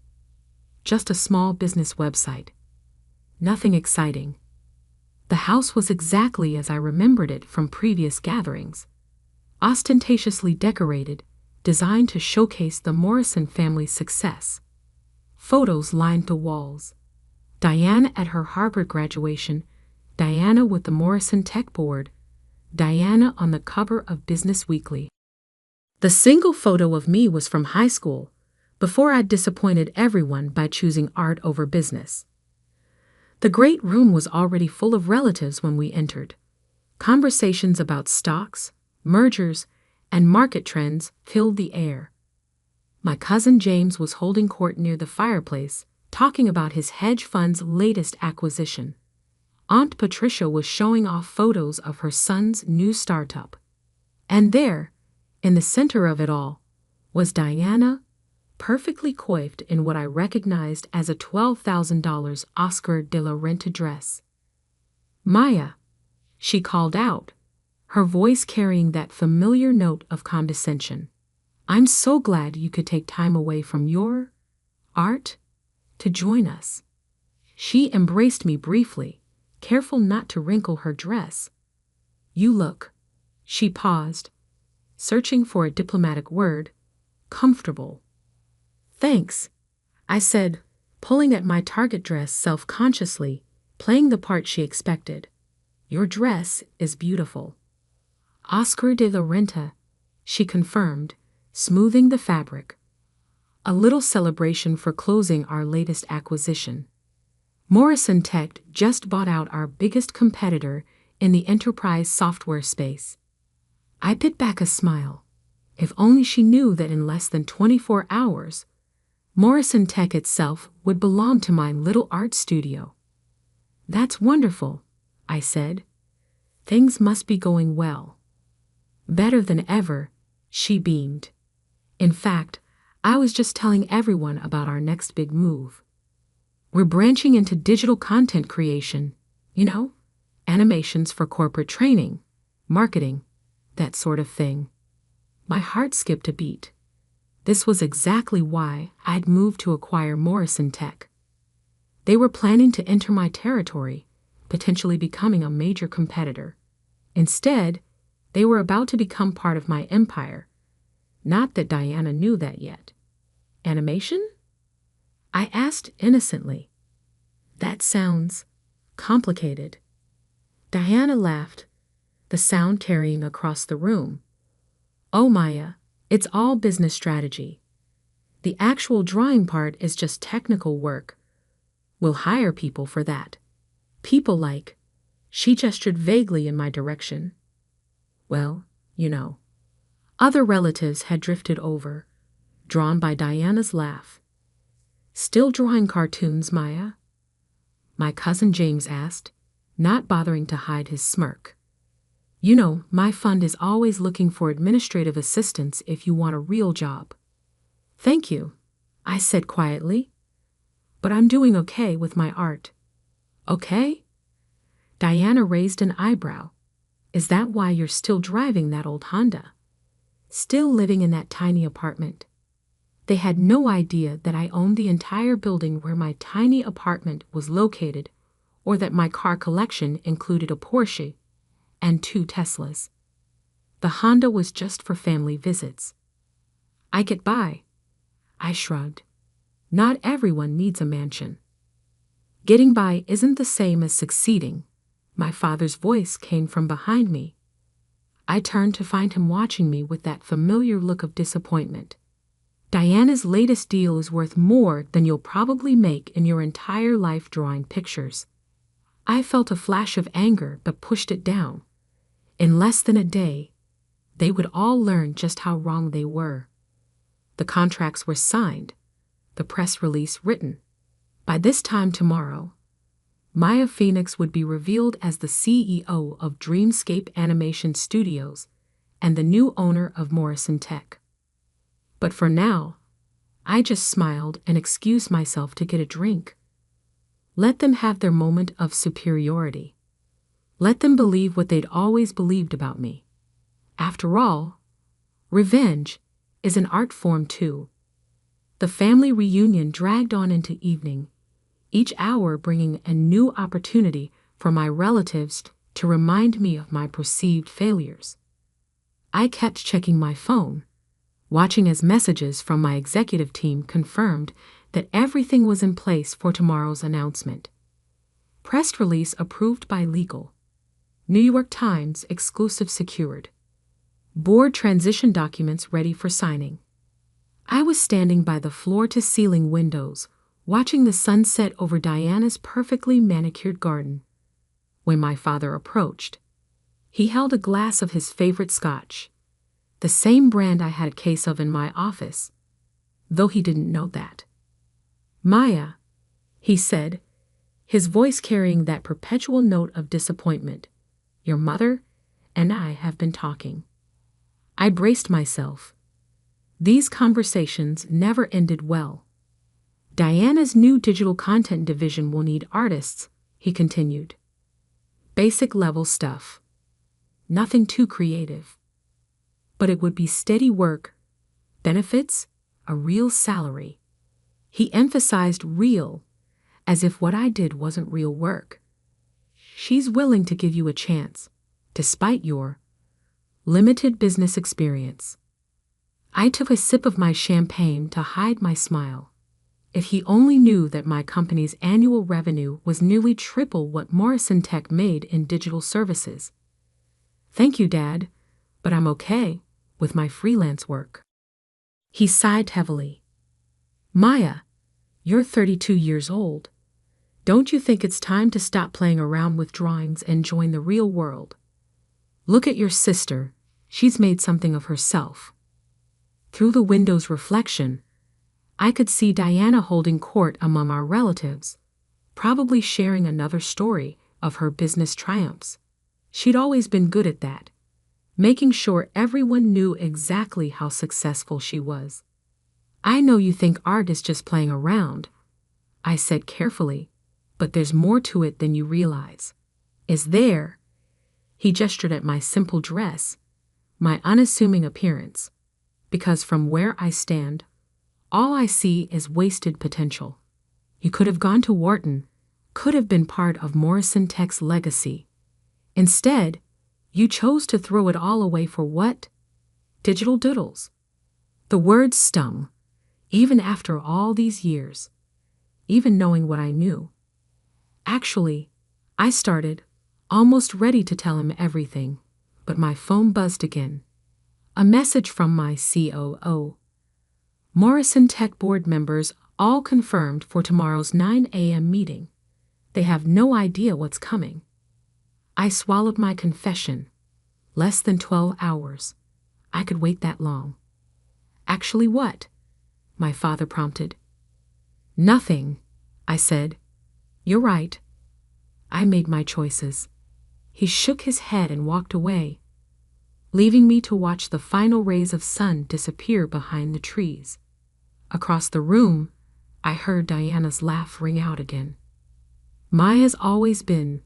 Just a small business website. Nothing exciting. The house was exactly as I remembered it from previous gatherings. Ostentatiously decorated, designed to showcase the Morrison family's success. Photos lined the walls. Diana at her Harvard graduation, Diana with the Morrison Tech Board, Diana on the cover of Business Weekly. The single photo of me was from high school, before I'd disappointed everyone by choosing art over business. The great room was already full of relatives when we entered. Conversations about stocks, mergers, and market trends filled the air. My cousin James was holding court near the fireplace, talking about his hedge fund's latest acquisition. Aunt Patricia was showing off photos of her son's new startup. And there, in the center of it all, was Diana, perfectly coiffed in what I recognized as a $12,000 Oscar de la Renta dress. Maya, she called out, her voice carrying that familiar note of condescension. I'm so glad you could take time away from your art to join us. She embraced me briefly, careful not to wrinkle her dress. You look, she paused, searching for a diplomatic word, comfortable. Thanks, I said, pulling at my target dress self-consciously, playing the part she expected. Your dress is beautiful. Oscar de la Renta, she confirmed, smoothing the fabric. A little celebration for closing our latest acquisition. Morrison Tech just bought out our biggest competitor in the enterprise software space. I bit back a smile. If only she knew that in less than 24 hours, Morrison Tech itself would belong to my little art studio. That's wonderful, I said. Things must be going well. Better than ever, she beamed. In fact, I was just telling everyone about our next big move. We're branching into digital content creation, animations for corporate training, marketing, that sort of thing. My heart skipped a beat. This was exactly why I'd moved to acquire Morrison Tech. They were planning to enter my territory, potentially becoming a major competitor. Instead, they were about to become part of my empire. Not that Diana knew that yet. Animation? I asked innocently. That sounds complicated. Diana laughed, the sound carrying across the room. Oh, Maya, it's all business strategy. The actual drawing part is just technical work. We'll hire people for that. People like, she gestured vaguely in my direction. Well, Other relatives had drifted over, drawn by Diana's laugh. "Still drawing cartoons, Maya?" my cousin James asked, not bothering to hide his smirk. "You know, my fund is always looking for administrative assistants if you want a real job." "Thank you," I said quietly. "But I'm doing okay with my art." "Okay?" Diana raised an eyebrow. "Is that why you're still driving that old Honda? Still living in that tiny apartment?" They had no idea that I owned the entire building where my tiny apartment was located, or that my car collection included a Porsche and 2 Teslas. The Honda was just for family visits. "I get by," I shrugged. "Not everyone needs a mansion." "Getting by isn't the same as succeeding." My father's voice came from behind me. I turned to find him watching me with that familiar look of disappointment. "Diana's latest deal is worth more than you'll probably make in your entire life drawing pictures." I felt a flash of anger but pushed it down. In less than a day, they would all learn just how wrong they were. The contracts were signed, the press release written. By this time tomorrow, Maya Phoenix would be revealed as the CEO of Dreamscape Animation Studios and the new owner of Morrison Tech. But for now, I just smiled and excused myself to get a drink. Let them have their moment of superiority. Let them believe what they'd always believed about me. After all, revenge is an art form too. The family reunion dragged on into evening, each hour bringing a new opportunity for my relatives to remind me of my perceived failures. I kept checking my phone, watching as messages from my executive team confirmed that everything was in place for tomorrow's announcement. Press release approved by legal. New York Times exclusive secured. Board transition documents ready for signing. I was standing by the floor-to-ceiling windows, watching the sunset over Diana's perfectly manicured garden. When my father approached, he held a glass of his favorite scotch, the same brand I had a case of in my office, though he didn't know that. "Maya," he said, his voice carrying that perpetual note of disappointment, "your mother and I have been talking." I braced myself. These conversations never ended well. "Diana's new digital content division will need artists," he continued. "Basic level stuff. Nothing too creative. But it would be steady work, benefits, a real salary." He emphasized real, as if what I did wasn't real work. "She's willing to give you a chance, despite your limited business experience." I took a sip of my champagne to hide my smile. If he only knew that my company's annual revenue was nearly triple what Morrison Tech made in digital services. "Thank you, Dad, but I'm okay with my freelance work." He sighed heavily. "Maya, you're 32 years old. Don't you think it's time to stop playing around with drawings and join the real world? Look at your sister. She's made something of herself." Through the window's reflection, I could see Diana holding court among our relatives, probably sharing another story of her business triumphs. She'd always been good at that, making sure everyone knew exactly how successful she was. "I know you think art is just playing around," I said carefully, "but there's more to it than you realize." "Is there?" He gestured at my simple dress, my unassuming appearance, because from where I stand, all I see is wasted potential. You could have gone to Wharton, could have been part of Morrison Tech's legacy. Instead, you chose to throw it all away for what? Digital doodles. The words stung, even after all these years, even knowing what I knew. Actually, I started, almost ready to tell him everything, but my phone buzzed again. A message from my COO. "Morrison Tech board members all confirmed for tomorrow's 9 a.m. meeting. They have no idea what's coming." I swallowed my confession. Less than 12 hours. I could wait that long. Actually what? My father prompted. Nothing, I said. You're right. I made my choices. He shook his head and walked away, leaving me to watch the final rays of sun disappear behind the trees. Across the room, I heard Diana's laugh ring out again. Maya's always been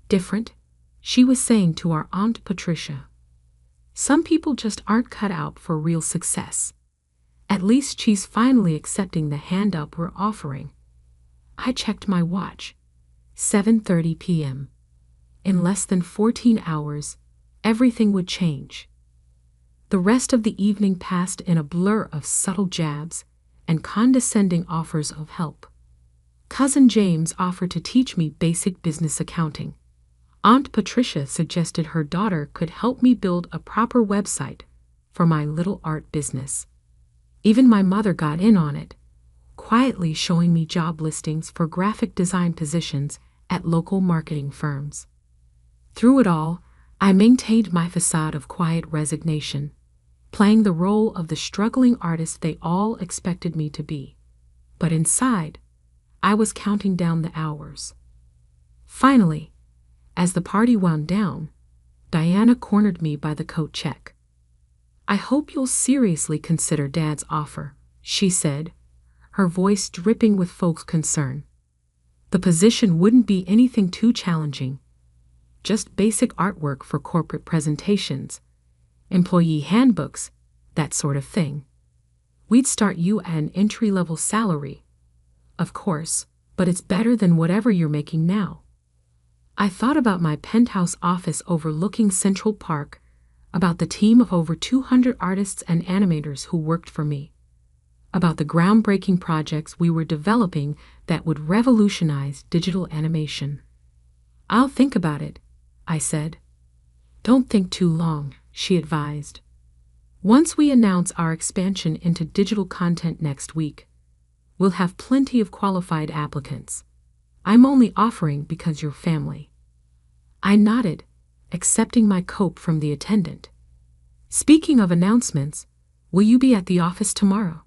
different, she was saying to our Aunt Patricia. Some people just aren't cut out for real success. At least she's finally accepting the hand up we're offering. I checked my watch. 7:30 p.m. In less than 14 hours, everything would change. The rest of the evening passed in a blur of subtle jabs and condescending offers of help. Cousin James offered to teach me basic business accounting. Aunt Patricia suggested her daughter could help me build a proper website for my little art business. Even my mother got in on it, quietly showing me job listings for graphic design positions at local marketing firms. Through it all, I maintained my facade of quiet resignation, playing the role of the struggling artist they all expected me to be. But inside, I was counting down the hours. Finally, as the party wound down, Diana cornered me by the coat check. I hope you'll seriously consider Dad's offer, she said, her voice dripping with folk concern. The position wouldn't be anything too challenging, just basic artwork for corporate presentations, employee handbooks, that sort of thing. We'd start you at an entry-level salary, of course, but it's better than whatever you're making now. I thought about my penthouse office overlooking Central Park, about the team of over 200 artists and animators who worked for me, about the groundbreaking projects we were developing that would revolutionize digital animation. I'll think about it, I said. Don't think too long, she advised. Once we announce our expansion into digital content next week, we'll have plenty of qualified applicants. I'm only offering because you're family. I nodded, accepting my cope from the attendant. Speaking of announcements, will you be at the office tomorrow?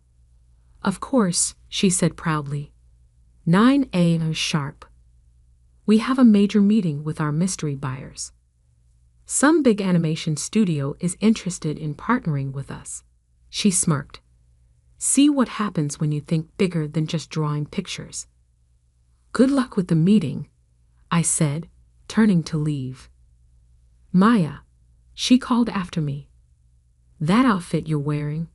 Of course, she said proudly. 9 a.m. sharp. We have a major meeting with our mystery buyers. Some big animation studio is interested in partnering with us. She smirked. See what happens when you think bigger than just drawing pictures. Good luck with the meeting, I said, turning to leave. Maya, she called after me. That outfit you're wearing,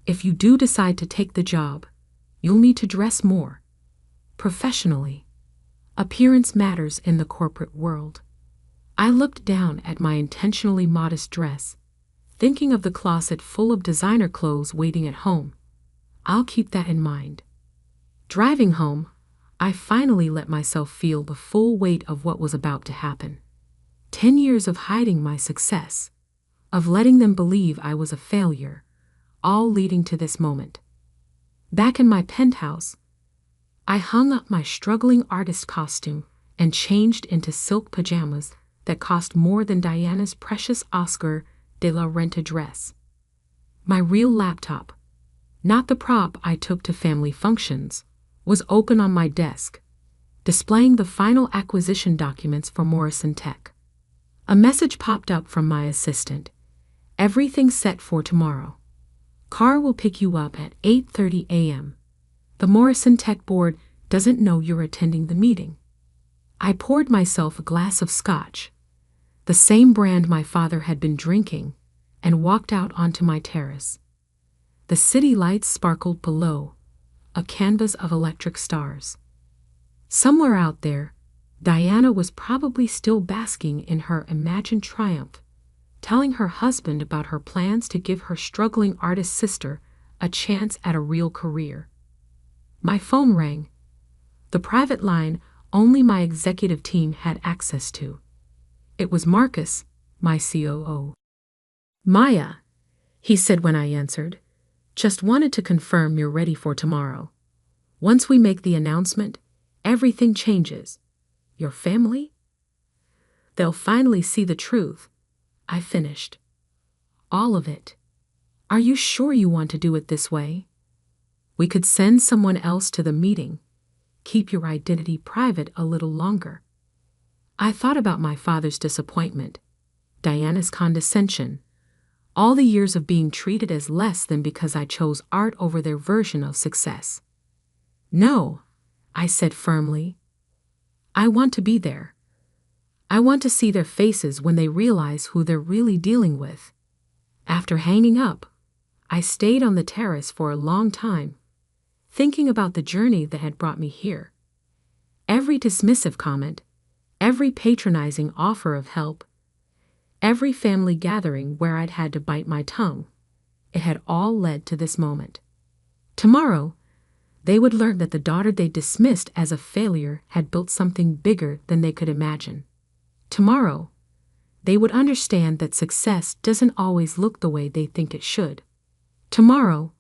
if you do decide to take the job, you'll need to dress more professionally. Appearance matters in the corporate world. I looked down at my intentionally modest dress, thinking of the closet full of designer clothes waiting at home. I'll keep that in mind. Driving home, I finally let myself feel the full weight of what was about to happen. 10 years of hiding my success, of letting them believe I was a failure, all leading to this moment. Back in my penthouse, I hung up my struggling artist costume and changed into silk pajamas that cost more than Diana's precious Oscar de la Renta dress. My real laptop, not the prop I took to family functions, was open on my desk, displaying the final acquisition documents for Morrison Tech. A message popped up from my assistant. Everything set for tomorrow. Car will pick you up at 8:30 a.m. The Morrison Tech board doesn't know you're attending the meeting. I poured myself a glass of scotch, the same brand my father had been drinking, and walked out onto my terrace. The city lights sparkled below, a canvas of electric stars. Somewhere out there, Diana was probably still basking in her imagined triumph, telling her husband about her plans to give her struggling artist sister a chance at a real career. My phone rang, the private line only my executive team had access to. It was Marcus, my COO. Maya, he said when I answered, just wanted to confirm you're ready for tomorrow. Once we make the announcement, everything changes. Your family? They'll finally see the truth, I finished. All of it. Are you sure you want to do it this way? We could send someone else to the meeting. Keep your identity private a little longer. I thought about my father's disappointment, Diana's condescension, all the years of being treated as less than because I chose art over their version of success. No, I said firmly. I want to be there. I want to see their faces when they realize who they're really dealing with. After hanging up, I stayed on the terrace for a long time, thinking about the journey that had brought me here. Every dismissive comment, every patronizing offer of help, every family gathering where I'd had to bite my tongue, it had all led to this moment. Tomorrow, they would learn that the daughter they dismissed as a failure had built something bigger than they could imagine. Tomorrow, they would understand that success doesn't always look the way they think it should. Tomorrow,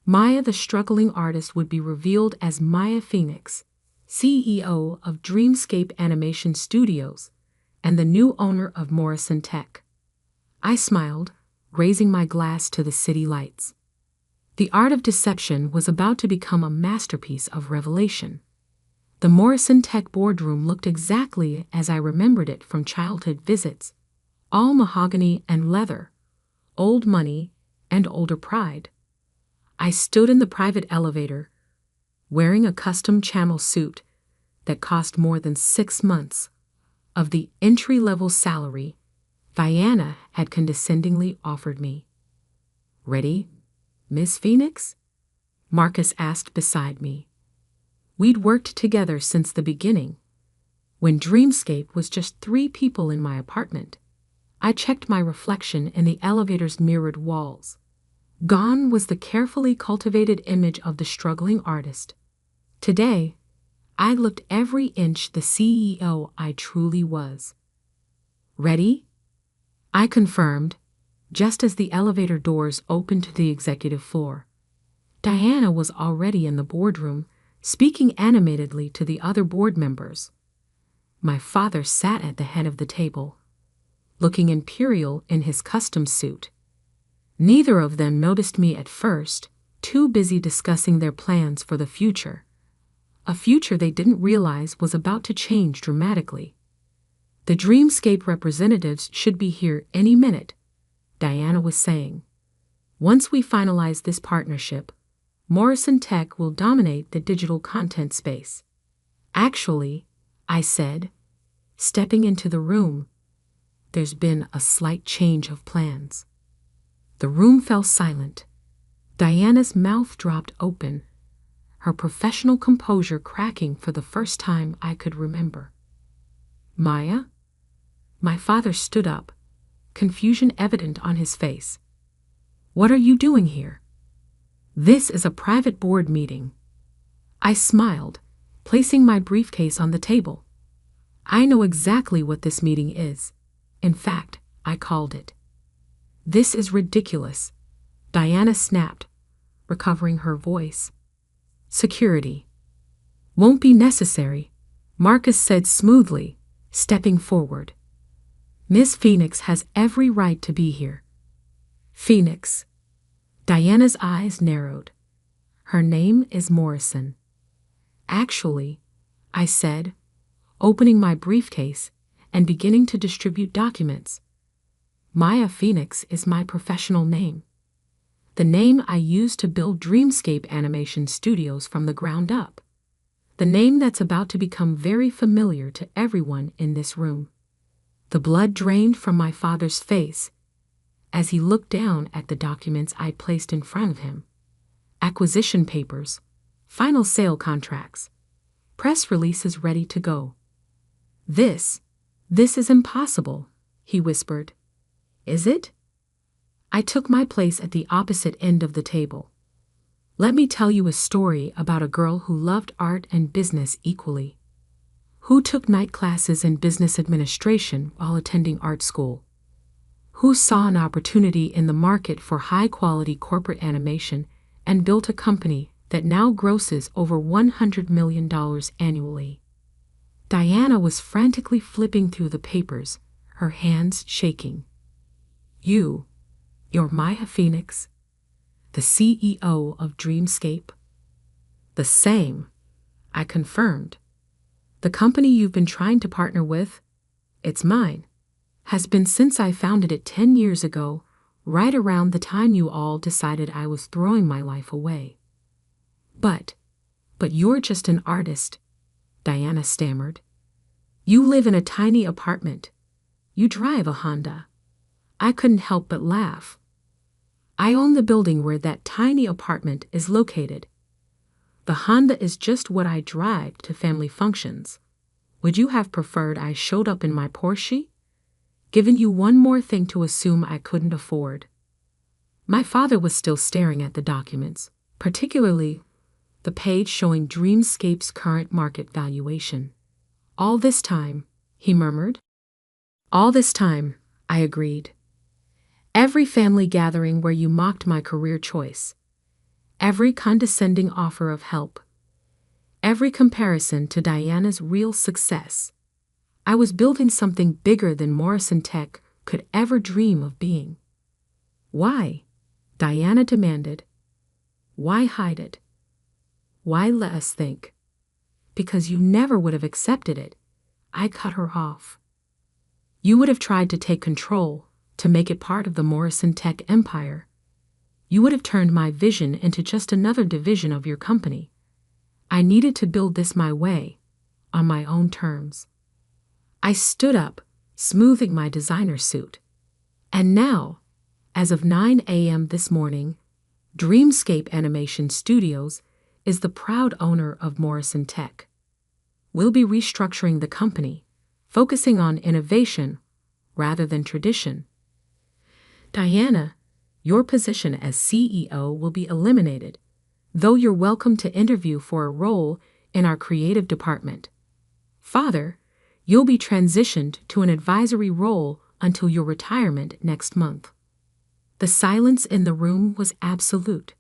Maya the struggling artist would be revealed as Maya Phoenix, CEO of Dreamscape Animation Studios and the new owner of Morrison Tech. I smiled, raising my glass to the city lights. The art of deception was about to become a masterpiece of revelation. The Morrison Tech boardroom looked exactly as I remembered it from childhood visits, all mahogany and leather, old money and older pride. I stood in the private elevator, wearing a custom Channel suit that cost more than 6 months of the entry-level salary Diana had condescendingly offered me. "Ready, Miss Phoenix?" Marcus asked beside me. We'd worked together since the beginning, when Dreamscape was just 3 people in my apartment. I checked my reflection in the elevator's mirrored walls. Gone was the carefully cultivated image of the struggling artist. Today, I looked every inch the CEO I truly was. "Ready?" I confirmed, just as the elevator doors opened to the executive floor. Diana was already in the boardroom, speaking animatedly to the other board members. My father sat at the head of the table, looking imperial in his custom suit. Neither of them noticed me at first, too busy discussing their plans for the future. A future they didn't realize was about to change dramatically. "The Dreamscape representatives should be here any minute," Diana was saying. "Once we finalize this partnership, Morrison Tech will dominate the digital content space." "Actually," I said, stepping into the room, "there's been a slight change of plans." The room fell silent. Diana's mouth dropped open, her professional composure cracking for the first time I could remember. "Maya?" My father stood up, confusion evident on his face. "What are you doing here?" "This is a private board meeting." I smiled, placing my briefcase on the table. "I know exactly what this meeting is. In fact, I called it." "This is ridiculous," Diana snapped, recovering her voice. "Security won't be necessary," Marcus said smoothly, stepping forward. "Miss Phoenix has every right to be here." "Phoenix." Diana's eyes narrowed. "Her name is Morrison." "Actually," I said, opening my briefcase and beginning to distribute documents, "Maya Phoenix is my professional name. The name I used to build Dreamscape Animation Studios from the ground up. The name that's about to become very familiar to everyone in this room." The blood drained from my father's face as he looked down at the documents I placed in front of him. Acquisition papers, final sale contracts, press releases ready to go. This is impossible," he whispered. "Is it?" I took my place at the opposite end of the table. "Let me tell you a story about a girl who loved art and business equally. Who took night classes in business administration while attending art school. Who saw an opportunity in the market for high-quality corporate animation and built a company that now grosses over $100 million annually." Diana was frantically flipping through the papers, her hands shaking. "You," You're Maya Phoenix, the CEO of Dreamscape? The same, I confirmed. The company you've been trying to partner with, it's mine, has been since I founded it 10 years ago, right around the time you all decided I was throwing my life away. But you're just an artist, Diana stammered. You live in a tiny apartment. You drive a Honda. I couldn't help but laugh. I own the building where that tiny apartment is located. The Honda is just what I drive to family functions. Would you have preferred I showed up in my Porsche? Given you one more thing to assume I couldn't afford. My father was still staring at the documents, particularly the page showing Dreamscape's current market valuation. All this time, he murmured. All this time, I agreed. Every family gathering where you mocked my career choice. Every condescending offer of help. Every comparison to Diana's real success. I was building something bigger than Morrison Tech could ever dream of being. Why? Diana demanded. Why hide it? Why let us think? Because you never would have accepted it. I cut her off. You would have tried to take control, to make it part of the Morrison Tech empire. You would have turned my vision into just another division of your company. I needed to build this my way, on my own terms. I stood up, smoothing my designer suit. And now, as of 9 a.m. this morning, Dreamscape Animation Studios is the proud owner of Morrison Tech. We'll be restructuring the company, focusing on innovation rather than tradition. Diana, your position as CEO will be eliminated, though you're welcome to interview for a role in our creative department. Father, you'll be transitioned to an advisory role until your retirement next month. The silence in the room was absolute.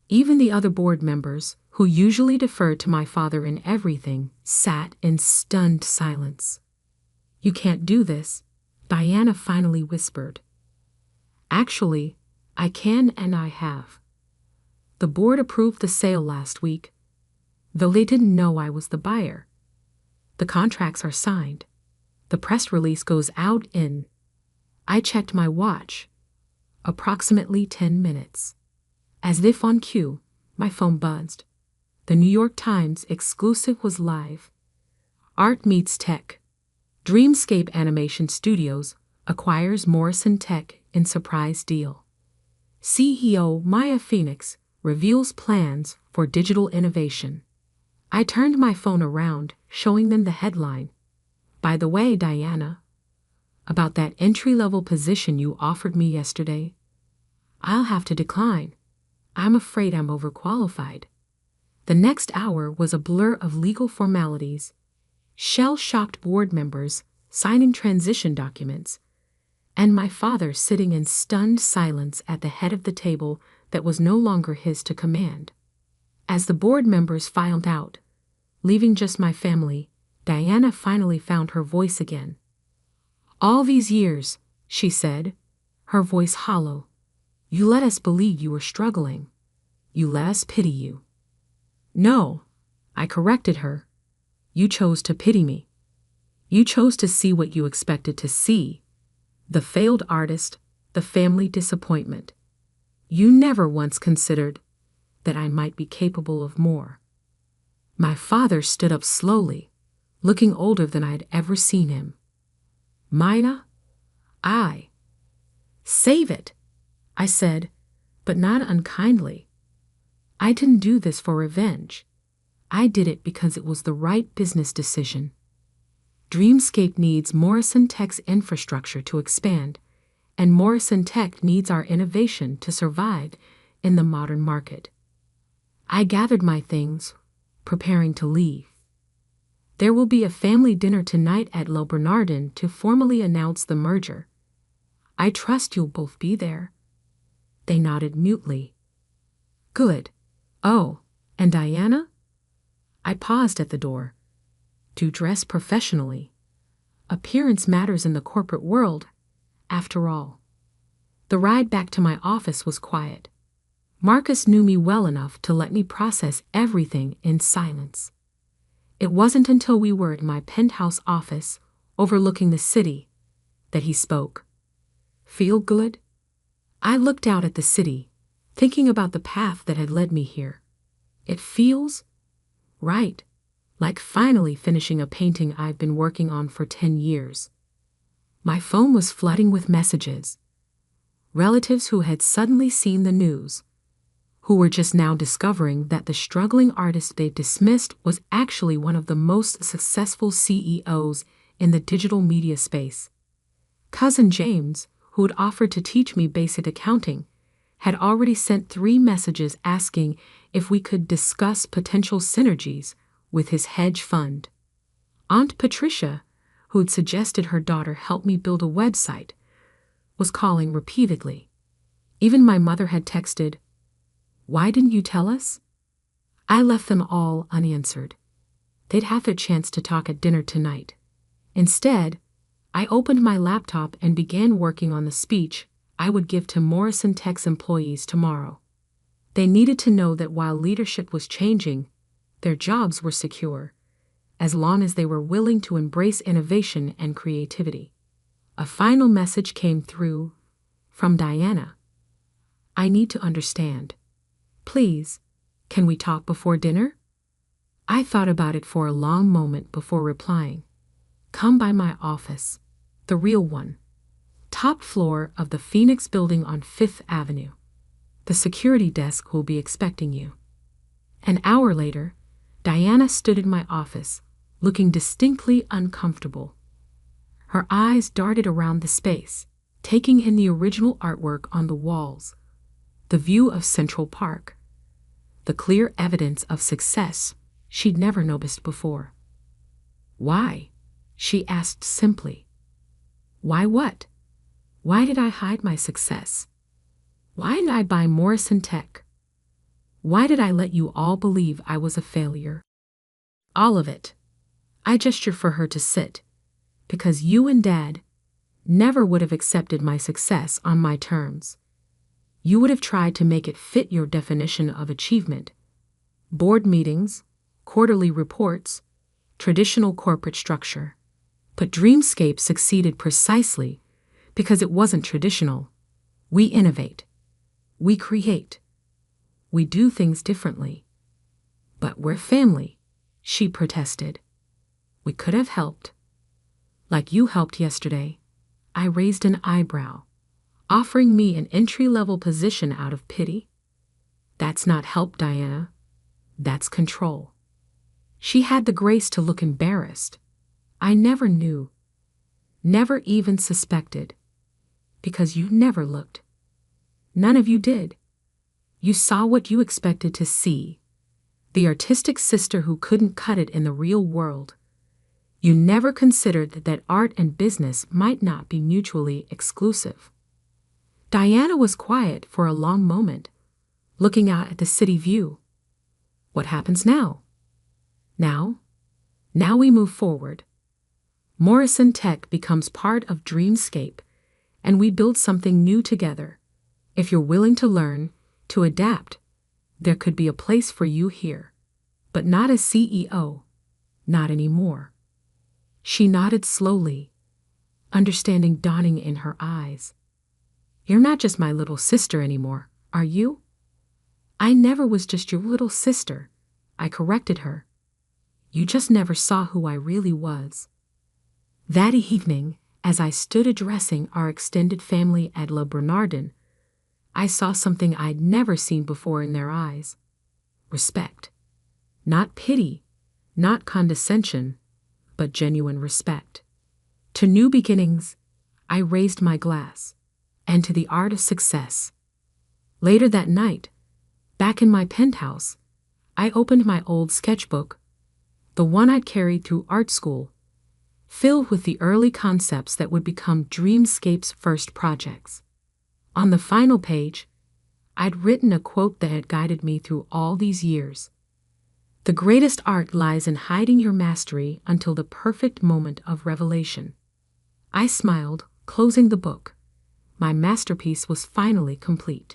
Even the other board members, who usually deferred to my father in everything, sat in stunned silence. You can't do this, Diana finally whispered. Actually, I can and I have. The board approved the sale last week, though they didn't know I was the buyer. The contracts are signed. The press release goes out in... I checked my watch. Approximately 10 minutes. As if on cue, my phone buzzed. The New York Times exclusive was live. Art meets tech. Dreamscape Animation Studios acquires Morrison Tech in surprise deal. CEO Maya Phoenix reveals plans for digital innovation. I turned my phone around, showing them the headline. By the way, Diana, about that entry-level position you offered me yesterday, I'll have to decline. I'm afraid I'm overqualified. The next hour was a blur of legal formalities, shell-shocked board members signing transition documents, and my father sitting in stunned silence at the head of the table that was no longer his to command. As the board members filed out, leaving just my family, Diana finally found her voice again. All these years, she said, her voice hollow, you let us believe you were struggling. You let us pity you. No, I corrected her. You chose to pity me. You chose to see what you expected to see. The failed artist, the family disappointment. You never once considered that I might be capable of more. My father stood up slowly, looking older than I had ever seen him. Maya, save it, I said, but not unkindly. I didn't do this for revenge. I did it because it was the right business decision. Dreamscape needs Morrison Tech's infrastructure to expand, and Morrison Tech needs our innovation to survive in the modern market. I gathered my things, preparing to leave. There will be a family dinner tonight at Le Bernardin to formally announce the merger. I trust you'll both be there. They nodded mutely. Good. Oh, and Diana? I paused at the door. To dress professionally. Appearance matters in the corporate world, after all. The ride back to my office was quiet. Marcus knew me well enough to let me process everything in silence. It wasn't until we were at my penthouse office, overlooking the city, that he spoke. "Feel good?" I looked out at the city, thinking about the path that had led me here. It feels right, like finally finishing a painting I've been working on for 10 years. My phone was flooding with messages. Relatives who had suddenly seen the news, who were just now discovering that the struggling artist they dismissed was actually one of the most successful CEOs in the digital media space. Cousin James, who had offered to teach me basic accounting, had already sent 3 messages asking if we could discuss potential synergies with his hedge fund. Aunt Patricia, who'd suggested her daughter help me build a website, was calling repeatedly. Even my mother had texted, "Why didn't you tell us?" I left them all unanswered. They'd have their chance to talk at dinner tonight. Instead, I opened my laptop and began working on the speech I would give to Morrison Tech's employees tomorrow. They needed to know that while leadership was changing, their jobs were secure, as long as they were willing to embrace innovation and creativity. A final message came through from Diana. "I need to understand. Please, can we talk before dinner?" I thought about it for a long moment before replying. "Come by my office, the real one. Top floor of the Phoenix building on 5th Avenue. The security desk will be expecting you." An hour later, Diana stood in my office, looking distinctly uncomfortable. Her eyes darted around the space, taking in the original artwork on the walls, the view of Central Park, the clear evidence of success she'd never noticed before. "Why?" she asked simply. "Why what? Why did I hide my success? Why did I buy Morrison Tech? Why did I let you all believe I was a failure?" "All of it." I gestured for her to sit, "because you and Dad never would have accepted my success on my terms. You would have tried to make it fit your definition of achievement. Board meetings, quarterly reports, traditional corporate structure. But Dreamscape succeeded precisely because it wasn't traditional. We innovate. We create. We do things differently. But we're family," she protested. "We could have helped. Like you helped yesterday." I raised an eyebrow. "Offering me an entry-level position out of pity? That's not help, Diana. That's control." She had the grace to look embarrassed. "I never knew. Never even suspected. Because you never looked. None of you did. You saw what you expected to see. The artistic sister who couldn't cut it in the real world. You never considered that art and business might not be mutually exclusive." Diana was quiet for a long moment, looking out at the city view. "What happens now?" Now we move forward. Morrison Tech becomes part of Dreamscape, and we build something new together. If you're willing to learn, to adapt, there could be a place for you here. But not as CEO. Not anymore." She nodded slowly, understanding dawning in her eyes. "You're not just my little sister anymore, are you?" "I never was just your little sister," I corrected her. "You just never saw who I really was." That evening, as I stood addressing our extended family at Le Bernardin, I saw something I'd never seen before in their eyes. Respect. Not pity, not condescension, but genuine respect. To new beginnings, I raised my glass, and to the art of success. Later that night, back in my penthouse, I opened my old sketchbook, the one I'd carried through art school, filled with the early concepts that would become Dreamscape's first projects. On the final page, I'd written a quote that had guided me through all these years. "The greatest art lies in hiding your mastery until the perfect moment of revelation." I smiled, closing the book, My masterpiece was finally complete.